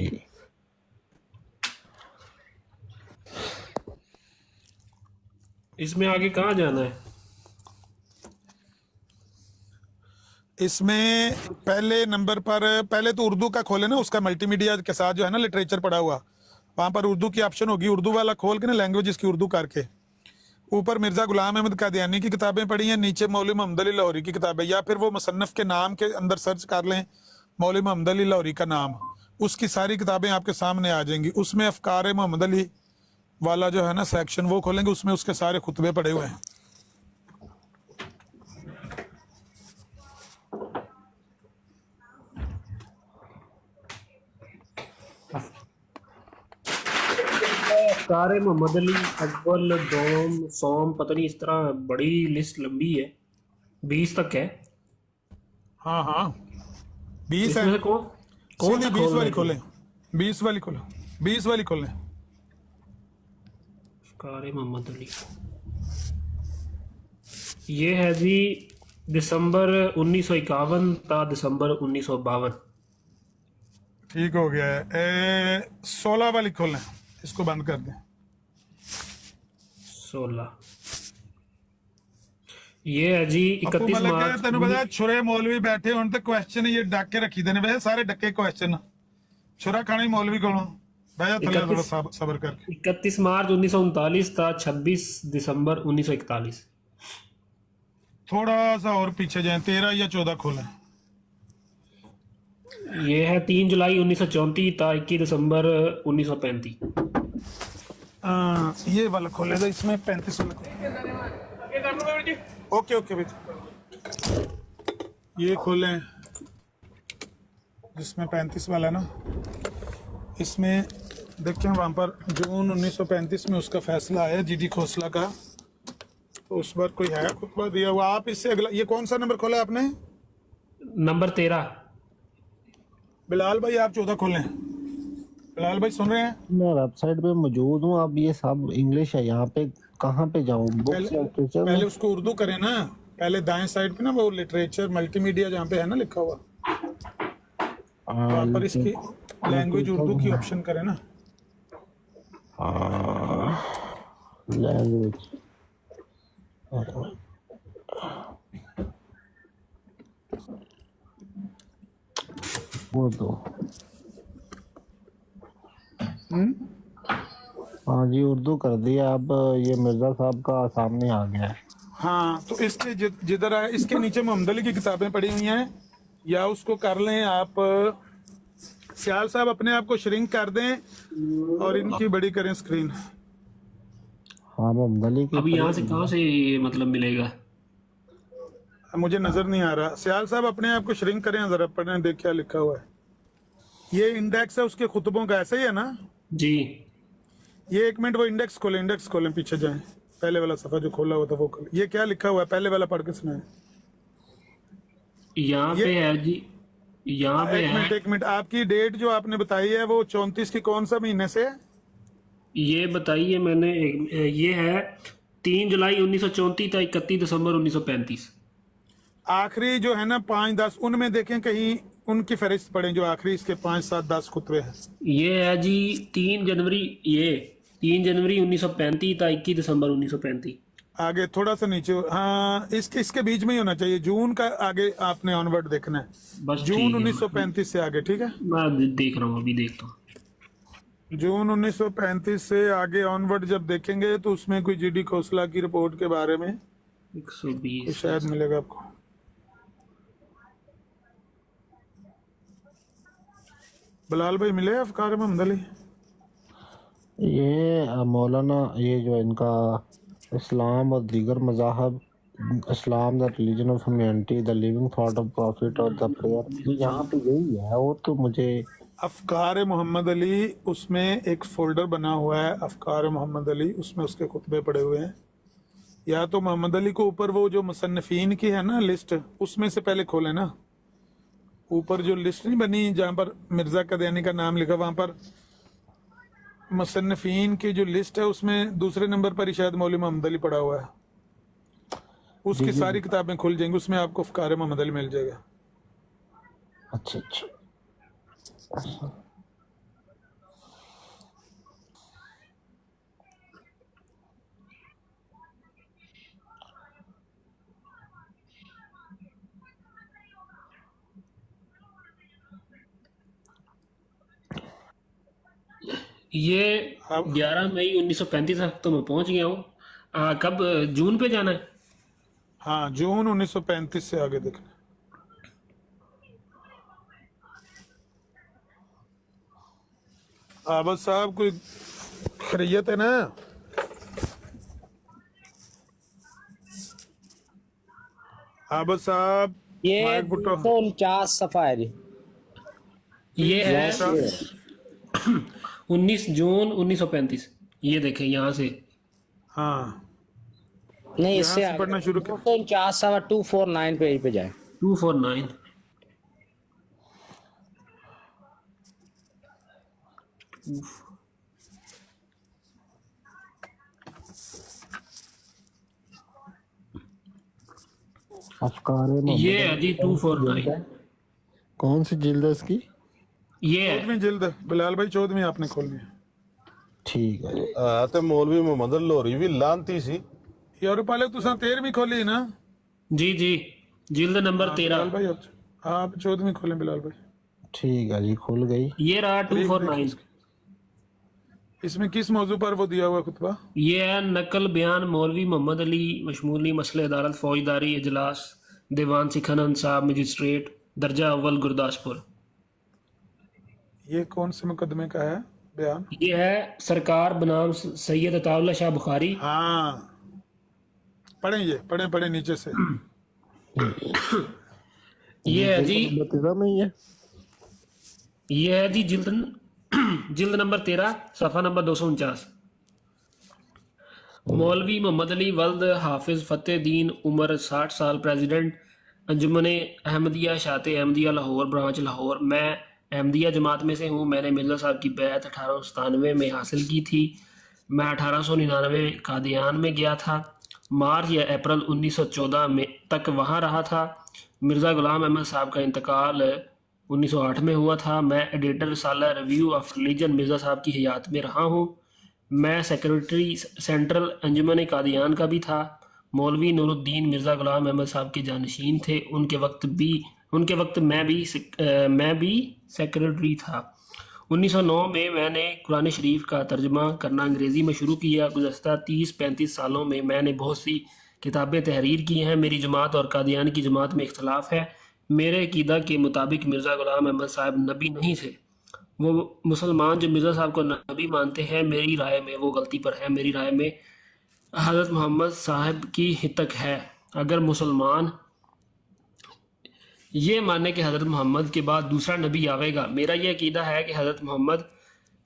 इसमें आगे कहाँ जाना है? इसमें पहले नंबर पर पहले तो उर्दू का खोले ना, उसका मल्टीमीडिया के साथ जो है ना लिटरेचर पड़ा हुआ, वहां पर उर्दू की ऑप्शन होगी, उर्दू वाला खोल के ना लैंग्वेज इसकी उर्दू करके ऊपर मिर्जा गुलाम अहमद कादियानी की किताबें पढ़ी हैं, नीचे मौलवी मोहम्मद अली लाहौरी की किताबें, या फिर वो मुसन्नफ के नाम के अंदर सर्च कर लें मौलवी मोहम्मद अली लाहौरी का नाम, उसकी सारी किताबें आपके सामने आ जाएंगी। उसमें अफकार मोहम्मद अली वाला जो है ना सेक्शन वो खोलेंगे, उसमें उसके सारे खुतबे पड़े हुए हैं। कार मोहम्मद अली अव्वल दोम सोम, पता नहीं, इस तरह बड़ी लिस्ट लंबी है, 20 तक है। हाँ हाँ 20 है। इसमें से कौन कौन सा 20 खोलना वाली है? खोलें, 20 वाली खोलें, 20 वाली खोलें। कार मोहम्मद अली ये है जी दिसंबर 1951 ता दिसंबर 1952। ठीक हो गया है। 16 वाली खोलें, इसको बंद कर दें। 16 ये है जी अपू 31 मलिक मार्च। तेन पता छुरे मौलवी बैठे होने ते क्वेश्चन ये डक के रखी देने, वैसे सारे डके क्वेश्चन छुरा खाने मौलवी कोलों बह जा थल्ले थोड़ा सबर करके। 31 मार्च 1939 था 26 दिसंबर 1941। थोड़ा सा और पीछे जाए, 13 या 14 खोलें। ये है 3 जुलाई 1934 था 21 दिसंबर 1935। ये वाला खोले तो इसमें 35 वाला खोलें। ओके ओके भाई ये खोलें जिसमें 35 वाला है ना, इसमें देखें वहाँ पर जून 1935 में उसका फैसला आया जीडी खोसला का, तो उस पर कोई है खुतबा दिया हुआ। आप इससे अगला ये कौन सा नंबर खोला आपने? नंबर 13। बिलाल भाई आप 14 खोलें। बिलाल भाई सुन रहे हैं? मैं वेबसाइट पे मौजूद हूँ। अब ये सब इंग्लिश है, यहाँ पे कहाँ पे जाऊँ? बुक्स लिटरेचर पहले में? उसको उर्दू करें ना, पहले दाएं साइड पे ना वो लिटरेचर मल्टीमीडिया जहाँ पे है ना लिखा हुआ, वहाँ पर इसकी लैंग्वेज उर्दू की ऑप्शन करें ना। लैंग्वेज उर्दू, हाँ जी उर्दू कर दिया। अब ये मिर्जा साहब का सामने आ गया है। हाँ तो इसके जिधर है इसके नीचे मोहम्मद अली की किताबें पड़ी हुई हैं, या उसको कर लें आप। सियाल साहब अपने आप को श्रिंक कर दें और इनकी बड़ी करें स्क्रीन। हाँ मोहम्मद अली की अब यहाँ से कहाँ से ये मतलब मिलेगा? मुझे नजर नहीं आ रहा। सियाल साहब अपने आप को श्रिंक करें जरा, पढ़ें देख क्या लिखा हुआ है। ये इंडेक्स है उसके खुतबों का, ऐसा ही है ना जी? ये एक मिनट वो इंडेक्स खोलें, पीछे जाएं, पहले वाला सफा जो खोला हुआ था वो खोलें। ये क्या लिखा हुआ है पहले वाला पढ़ के सुनाएं। यहाँ पे है जी, यहाँ पे है। एक मिनट आपकी डेट जो आपने बताई है वो 34 की कौन सा महीने से है? ये बताइए मैंने ये है 3 जुलाई 1934 था 31 दिसंबर 1935। आखिरी जो है ना 5-10 उनमें देखें कहीं उनकी फहरिस्त पढ़ें जो आखिरी इसके 5-7-10 खुतबे हैं। ये है जी 3 जनवरी 1935 था 21 दिसंबर 1935। आगे थोड़ा सा नीचे, हाँ इसके बीच में ही होना चाहिए। जून का आगे आपने ऑनवर्ड देखना है, बस जून 1935 से आगे। ठीक है, मैं देख रहा हूँ, अभी देखता हूँ। जून 1935 से आगे ऑनवर्ड जब देखेंगे तो उसमें कोई जीडी खोसला की रिपोर्ट के बारे में 120 तो शायद मिलेगा आपको। बिलाल भाई मिले अफकार मोहम्मद अली? ये मौलाना ये जो इनका इस्लाम और दीगर मज़ाहब, Islam the religion of humanity, the living thought of prophet और द प्रेयर, यहाँ पे यही है। वो तो मुझे अफकार मोहम्मद अली उसमें एक फोल्डर बना हुआ है अफकार मोहम्मद अली, उसमें उसके खुतबे पड़े हुए हैं। या तो मोहम्मद अली को ऊपर वो जो मुसन्निफीन की है ना लिस्ट, उसमें से पहले खोलें ना। ऊपर जो लिस्ट नहीं बनी जहाँ पर मिर्जा कादियानी का नाम लिखा, वहाँ पर मुसन्निफीन की जो लिस्ट है उसमें दूसरे नंबर पर ही शायद मौलवी मोहम्मद अली पड़ा हुआ है। उसकी सारी किताबें खुल जाएंगी, उसमें आपको अफकार मोहम्मद अली मिल जाएगा। अच्छा अच्छा ये 11 मई 1935 तक तो मैं पहुंच गया हूँ। कब जून पे जाना है? हाँ, जून 1935 से आगे देखना। आबद साहब कोई खैरियत है ना? आबद साहब ये माइक बुट्टो 249 सफ़ा है जी। ये है 19 जून 1935। ये देखें यहाँ से। हाँ, नहीं, यहाँ इससे से पढ़ना शुरू कर। 249 सफ़ा 249 पेज पे जाए। 249। अफकारे ये है जी 249। कौन सी जिल्द है इसकी? ये है 14वीं जिल्द बिलाल भाई, 14वीं आपने खोलनी है। ठीक है जी। ਤੇ ਮੌਲਵੀ ਮੁਹੰਮਦ ਲੋਰੀ ਵੀ ਲਾਂਤੀ ਸੀ। यूरोप वाले तुसा 13वीं खोली ना? जी जी, जिल्द नंबर बिलाल 13। भाई आप 14वीं खोलें बिलाल भाई। ठीक है जी, खुल गई। ये रहा 249। इसमें किस मौजू पर वो दिया हुआ खुतबा? ये है नकल बयान मौलवी मोहम्मद अली मशमूली मसले अदालत फौजदारी इजलास दीवान सिखानंद साहब मजिस्ट्रेट दर्जा अव्वल गुरदासपुर। ये कौन से मुकदमे का है बयान? ये है सरकार बनाम सैयद अताउल्लाह शाह बुखारी। हाँ, पढ़े नीचे से। ये है जी, बतीजा में ही है। ये है जी जिल्द नंबर 13 सफ़ा नंबर 249। मौलवी मोहम्मद अली वल्द हाफिज फतेह दीन उम्र 60 साल, प्रेसिडेंट अंजुमन अहमदिया शाते अहमदिया लाहौर ब्रांच लाहौर। मैं अहमदिया जमात में से हूँ। मैंने मिर्ज़ा साहब की बैत 1897 में हासिल की थी। मैं 1899 कादियान में गया था। मार्च या अप्रैल 1914 में तक वहाँ रहा था। मिर्ज़ा गुलाम अहमद साहब का इंतकाल 1908 में हुआ था। मैं एडिटर रसाला रिव्यू ऑफ रिलीजन मिर्ज़ा साहब की हयात में रहा हूँ। मैं सेक्रेटरी सेंट्रल अंजुमन कादियान का भी था। मौलवी नूरुद्दीन मिर्ज़ा गुलाम अहमद साहब के जानशीन थे। उनके वक्त मैं भी सेक्रेटरी था। 1909 में मैंने कुरान शरीफ का तर्जमा करना अंग्रेज़ी में शुरू किया। गुज़श्ता 30-35 सालों में मैंने बहुत सी किताबें तहरीर की हैं। मेरी जमात और कादियान की जमात में इख्तलाफ है। मेरे अक़ीदा के मुताबिक मिर्ज़ा गुलाम अहमद साहब नबी नहीं थे। वो मुसलमान जो मिर्ज़ा साहब को नबी मानते हैं, मेरी राय में वो गलती पर है। मेरी राय में हज़रत मोहम्मद साहब की हितक है। अगर मुसलमान ये माने कि हज़रत मोहम्मद के बाद दूसरा नबी आवेगा, मेरा ये अक़ीदा है कि हज़रत मोहम्मद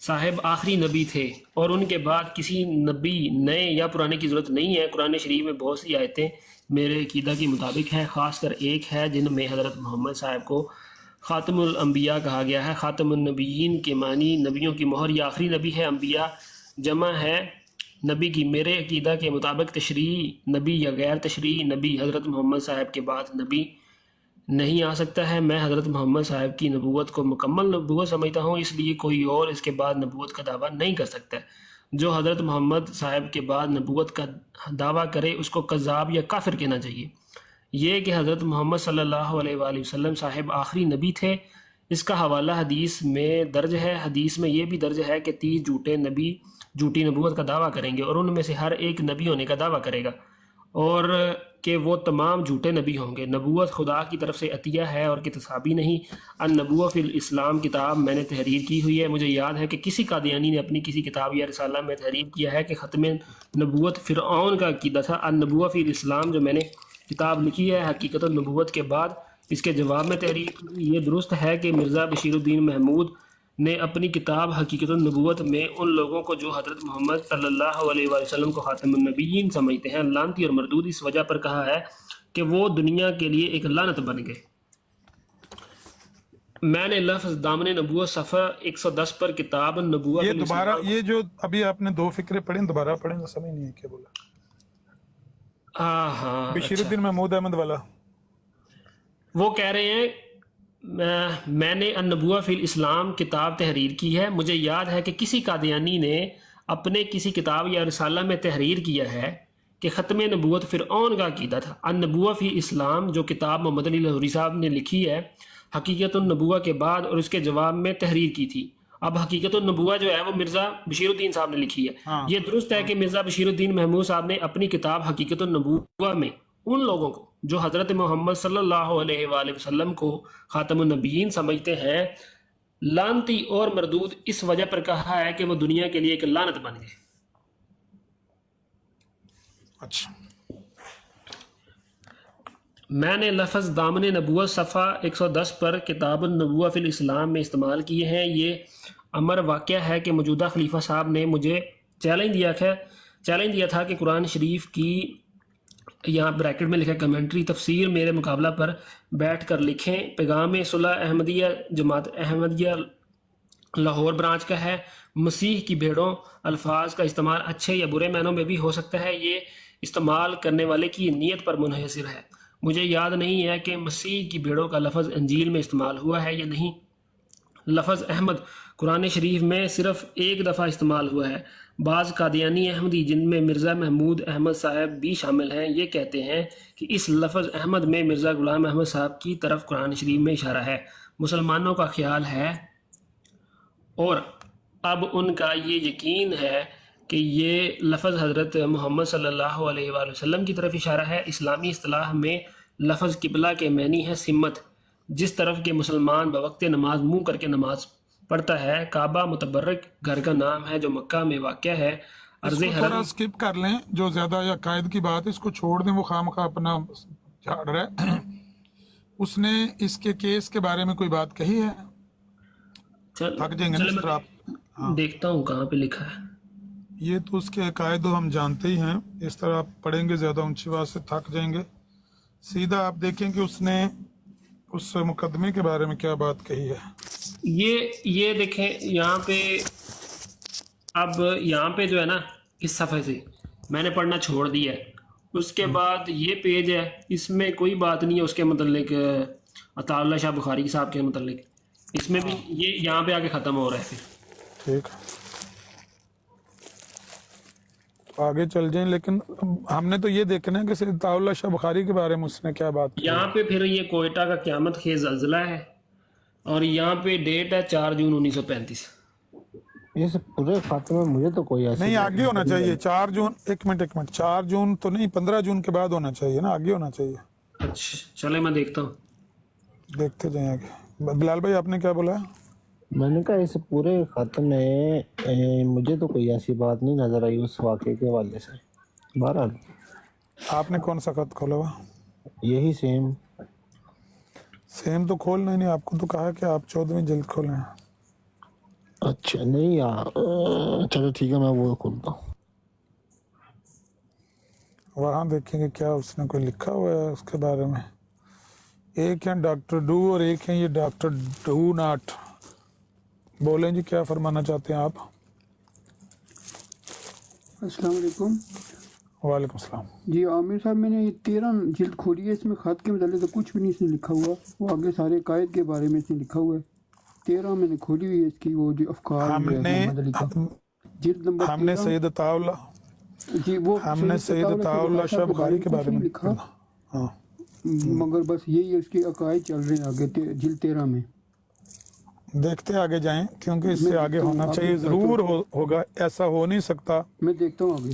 साहब आखिरी नबी थे और उनके बाद किसी नबी नए या पुराने की ज़रूरत नहीं है। कुरान शरीफ में बहुत सी आयतें मेरे अक़ीदा के मुताबिक हैं, ख़ासकर एक है जिनमें हज़रत मोहम्मद साहब को ख़ातमुल अंबिया कहा गया है। ख़ातमुन नबीयीन के मानी नबियों की मोहर या आखिरी नबी है। अंबिया जमा है नबी की। मेरे अक़ीदा के मुताबिक तशरीई नबी या गैर तशरीई नबी हज़रत मोहम्मद साहब के बाद नबी नहीं आ सकता है। मैं हज़रत मोहम्मद साहब की नबूवत को मुकम्मल नबूवत समझता हूँ, इसलिए कोई और इसके बाद नबूवत का दावा नहीं कर सकता। जो हज़रत मोहम्मद साहब के बाद नबूवत का दावा करे उसको कज़्ज़ाब या काफिर कहना चाहिए। ये कि हज़रत मोहम्मद सल्लल्लाहु अलैहि वसल्लम साहब आखिरी नबी थे, इसका हवाला हदीस में दर्ज है। हदीस में ये भी दर्ज है कि 30 झूठे नबी झूठी नबूवत का दावा करेंगे और उनमें से हर एक नबी होने का दावा करेगा और कि वो तमाम झूठे नबी होंगे। नबूवत खुदा की तरफ से अतिया है और कि तसाबी नहीं। अन-नबुव्वह फिल इस्लाम किताब मैंने तहरीर की हुई है। मुझे याद है कि किसी कादियानी ने अपनी किसी किताब या रिसाला में तहरीर किया है कि ख़त्म नबूवत फ़िरऔन का अक़ीदा था। अन-नबुव्वह फिल इस्लाम जो मैंने किताब लिखी है हकीकत नबूवत के बाद इसके जवाब में तहरीर ये दुरुस्त है कि मिर्ज़ा बशीरुद्दीन महमूद ने अपनी किताब हकीकत नबूवत में उन लोगों को जो हज़रत मोहम्मद सल्लल्लाहु अलैहि वसल्लम को ख़ातमुन नबिय्यीन समझते हैं लानती और मरदूद इस वजह पर कहा है कि वो दुनिया के लिए एक लानत बन गए। मैंने लफ्ज़ दामन नबूवत सफ़ा 110 पर किताब नबूवत ये दोबारा ये जो अभी आपने दो फिक्रे पढ़े दोबारा पढ़ें तो समझ नहीं है क्या बोला। हाँ बशीरुद्दीन महमूद अहमद वाला वो कह रहे हैं मैंने अन-नबुव्वह फिल इस्लाम किताब तहरीर की है। मुझे याद है कि किसी कादियानी ने अपने किसी किताब या रिसाला में तहरीर किया है कि ख़त्म नबूवत फ़िरऔन का अक़ीदा था। अन-नबुव्वह फिल इस्लाम जो किताब मोहम्मद अली लाहौरी साहब ने लिखी है हकीकत नबूव्वह के बाद और उसके जवाब में तहरीर की थी। اب حقیقت النبوہ جو ہے وہ مرزا بشیر الدین صاحب نے لکھی ہے. یہ درست ہے کہ مرزا بشیر الدین محمود صاحب نے اپنی کتاب حقیقت النبوہ میں ان لوگوں کو جو حضرت محمد صلی اللہ علیہ وآلہ وسلم کو خاتم النبیین سمجھتے ہیں لعنتی اور مردود اس وجہ پر کہا ہے کہ وہ دنیا کے لیے ایک لعنت بن گئے. اچھا میں نے لفظ دامن نبوت صفحہ 110 پر کتاب النبوہ فی الاسلام میں استعمال کیے ہیں. یہ امر واقعہ ہے کہ موجودہ خلیفہ صاحب نے مجھے چیلنج دیا تھا کہ قرآن شریف کی یہاں بریکٹ میں لکھا کمنٹری تفسیر میرے مقابلہ پر بیٹھ کر لکھیں. پیغام صلح احمدیہ جماعت احمدیہ لاہور برانچ کا ہے. مسیح کی بھیڑوں الفاظ کا استعمال اچھے یا برے معنوں میں بھی ہو سکتا ہے. یہ استعمال کرنے والے کی نیت پر منحصر ہے. مجھے یاد نہیں ہے کہ مسیح کی بھیڑوں کا لفظ انجیل میں استعمال ہوا ہے یا نہیں. لفظ احمد قرآن شریف میں صرف ایک دفعہ استعمال ہوا ہے. بعض قادیانی احمدی جن میں مرزا محمود احمد صاحب بھی شامل ہیں یہ کہتے ہیں کہ اس لفظ احمد میں مرزا غلام احمد صاحب کی طرف قرآن شریف میں اشارہ ہے. مسلمانوں کا خیال ہے اور اب ان کا یہ یقین ہے کہ یہ لفظ حضرت محمد صلی اللہ علیہ وآلہ وسلم کی طرف اشارہ ہے. اسلامی اصطلاح میں لفظ قبلہ کے معنی ہے سمت. جس طرف کے مسلمان بوقت نماز منہ کر کے نماز پڑھتا ہے. کعبہ متبرک گھر کا نام ہے جو مکہ میں واقع ہے. عرض تھوڑا حرم اسکپ کر لیں جو زیادہ یا قائد کی بات ہے اس کو چھوڑ دیں. وہ خام خواہ اپنا جھاڑ رہا ہے. اس نے اس کے کیس کے بارے میں کوئی بات کہی ہے؟ تھک جائیں گے نا سر آپ. دیکھتا ہوں کہاں پہ لکھا ہے. یہ تو اس کے عقائد ہم جانتے ہی ہیں. اس طرح آپ پڑھیں گے زیادہ اونچی بات سے تھک جائیں گے. سیدھا آپ دیکھیں کہ اس نے اس مقدمے کے بارے میں کیا بات کہی ہے. یہ دیکھیں یہاں پہ. اب یہاں پہ جو ہے نا اس صفحے سے میں نے پڑھنا چھوڑ دیا ہے. اس کے بعد یہ پیج ہے اس میں کوئی بات نہیں ہے اس کے متعلق عطا اللہ شاہ بخاری صاحب کے متعلق. اس میں بھی یہ یہاں پہ آگے ختم ہو رہا ہے. پھر ٹھیک آگے چل جائیں. لیکن ہم نے تو یہ دیکھنا ہے کہ سید عطا اللہ شاہ بخاری کے بارے میں اس نے کیا بات کی. یہاں پہ پھر یہ کوئٹہ کا قیامت خیز زلزلہ ہے اور یہاں پہ ڈیٹ ہے 4 جون 1935. اس پورے خاتمے میں مجھے تو کوئی ایسی نہیں آگے ہونا چاہیے. 4 جون ایک منٹ 4 جون تو نہیں 15 جون کے بعد ہونا چاہیے نا. آگے ہونا چاہیے. اچھا چلے میں دیکھتا ہوں. دیکھتے جائیں آگے. بلال بھائی آپ نے کیا بولا؟ میں نے کہا اس پورے خط میں مجھے تو کوئی ایسی بات نہیں نظر آئی اس واقعے کے حوالے سے. بہرحال آپ نے کون سا خط کھولا ہوا؟ یہی سیم تو کھولنا ہی نہیں. آپ کو تو کہا کہ آپ 14ویں جلد کھولیں. اچھا نہیں یار چلو ٹھیک ہے میں وہ کھولتا ہوں. وہاں دیکھیں گے کیا اس نے کوئی لکھا ہوا ہے اس کے بارے میں. ایک ہیں ڈاکٹر ڈو اور ایک ہیں یہ ڈاکٹر ڈو ناٹ. بولیں جی کیا فرمانا چاہتے ہیں آپ؟ السلام علیکم. وعلیکم السلام. جی عامر صاحب میں نے یہ 13 جلد کھولی ہے. اس میں خط کے متعلق تو کچھ بھی نہیں اس نے لکھا ہوا. وہ آگے سارے قائد کے بارے میں اس نے لکھا ہوا ہے. 13 میں نے کھولی ہوئی ہے اس کی وہ جو افکار ہم نے جلد نمبر ہم نے سید عطا اللہ جی وہ ہم نے سید عطا اللہ شاہ بخاری کے بارے میں لکھا. ہاں مگر بس یہی اس کے عقائد چل رہے ہیں آگے جلد 13 میں. دیکھتے آگے جائیں کیونکہ اس سے آگے ہونا چاہیے. ضرور ہوگا. ایسا ہو نہیں سکتا میں دیکھتا ہوں آگے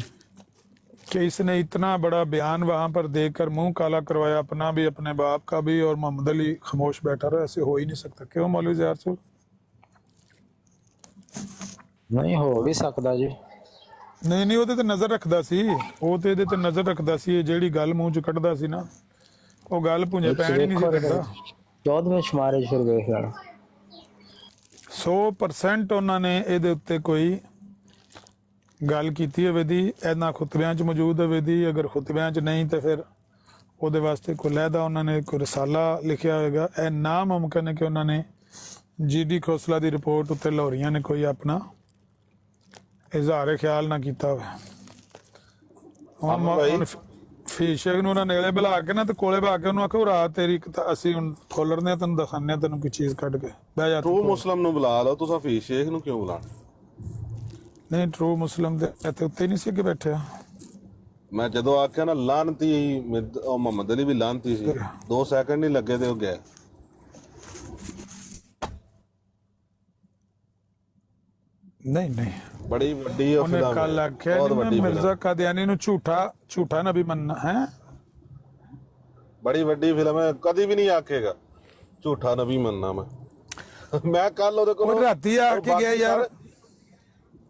کہ اس نے اتنا بڑا بیان وہاں پر دے کر منہ کالا کروایا اپنا بھی اپنے باپ کا بھی اور محمد علی خاموش بیٹھا رہا. ایسے ہو ہی نہیں سکتا. کیوں مولوی زیار صاحب؟ نہیں ہو بھی سکتا جی. نہیں وہ تے نظر رکھدا سی. وہ تے تے نظر رکھدا سی. جیڑی گل منہ چ کڈدا سی نا وہ گل پونجے پین ہی نہیں سی کردا. 14ویں شمارے پھر دیکھ 100% انہوں نے یہ کوئی گل کیتی ہوئے دی. اینا خطبیاں چ موجود ہوئے دی. اگر خطبیاں چ نہیں تو پھر وہ واسطے کوئی لہدا انہوں نے کوئی رسالہ لکھیا ہوئے گا. اے ناممکن ہے کہ انہوں نے جی ڈی کھوسلا دی رپورٹ اتنے لاہوریاں نے کوئی اپنا اظہار خیال نہ کیتا ہوئے. فیشک نو انہوں نے بلا کے نا کولے بلا کے انہوں آکھو رات تیری اسی کھولنے تینوں دکھانے تینوں کوئی چیز کٹ کے بہ جا. ٹرو مسلم نو بلا لو تساں فیس شیخ نو کیوں بلانا؟ نہیں ٹرو مسلم دے ایتھے اتنے نہیں سی کہ بیٹھے. میں جدو آکھیا نا لعنتی محمد علی بھی لعنتی سی 2 سیکنڈ نہیں لگے تے ہو گیا. ਨਹੀਂ ਨਹੀਂ ਬੜੀ ਵੱਡੀ ਉਹ ਉਹਨੇ ਫਿਲਮ ਕੱਲ ਹੈ, ਆਖਿਆ ਬਹੁਤ ਨੀ ਮੈਂ ਵੱਡੀ ਮਿਰਜ਼ਾ ਫਿਲਮ, ਕਾਦੀਆਨੀ ਨੂੰ ਝੂਠਾ ਨਬੀ ਮੰਨਣਾ ਹੈ। ਬੜੀ ਵੱਡੀ ਫਿਲਮ ਹੈ, ਕਦੀ ਵੀ ਨਹੀਂ ਆਖੇਗਾ ਝੂਠਾ ਨਬੀ ਮੰਨਣਾ ਮੈਂ ਕੱਲ ਉਹਦੇ ਕੋਲ ਉਹ ਰਾਤੀ ਆ ਕੇ ਗਿਆ ਯਾਰ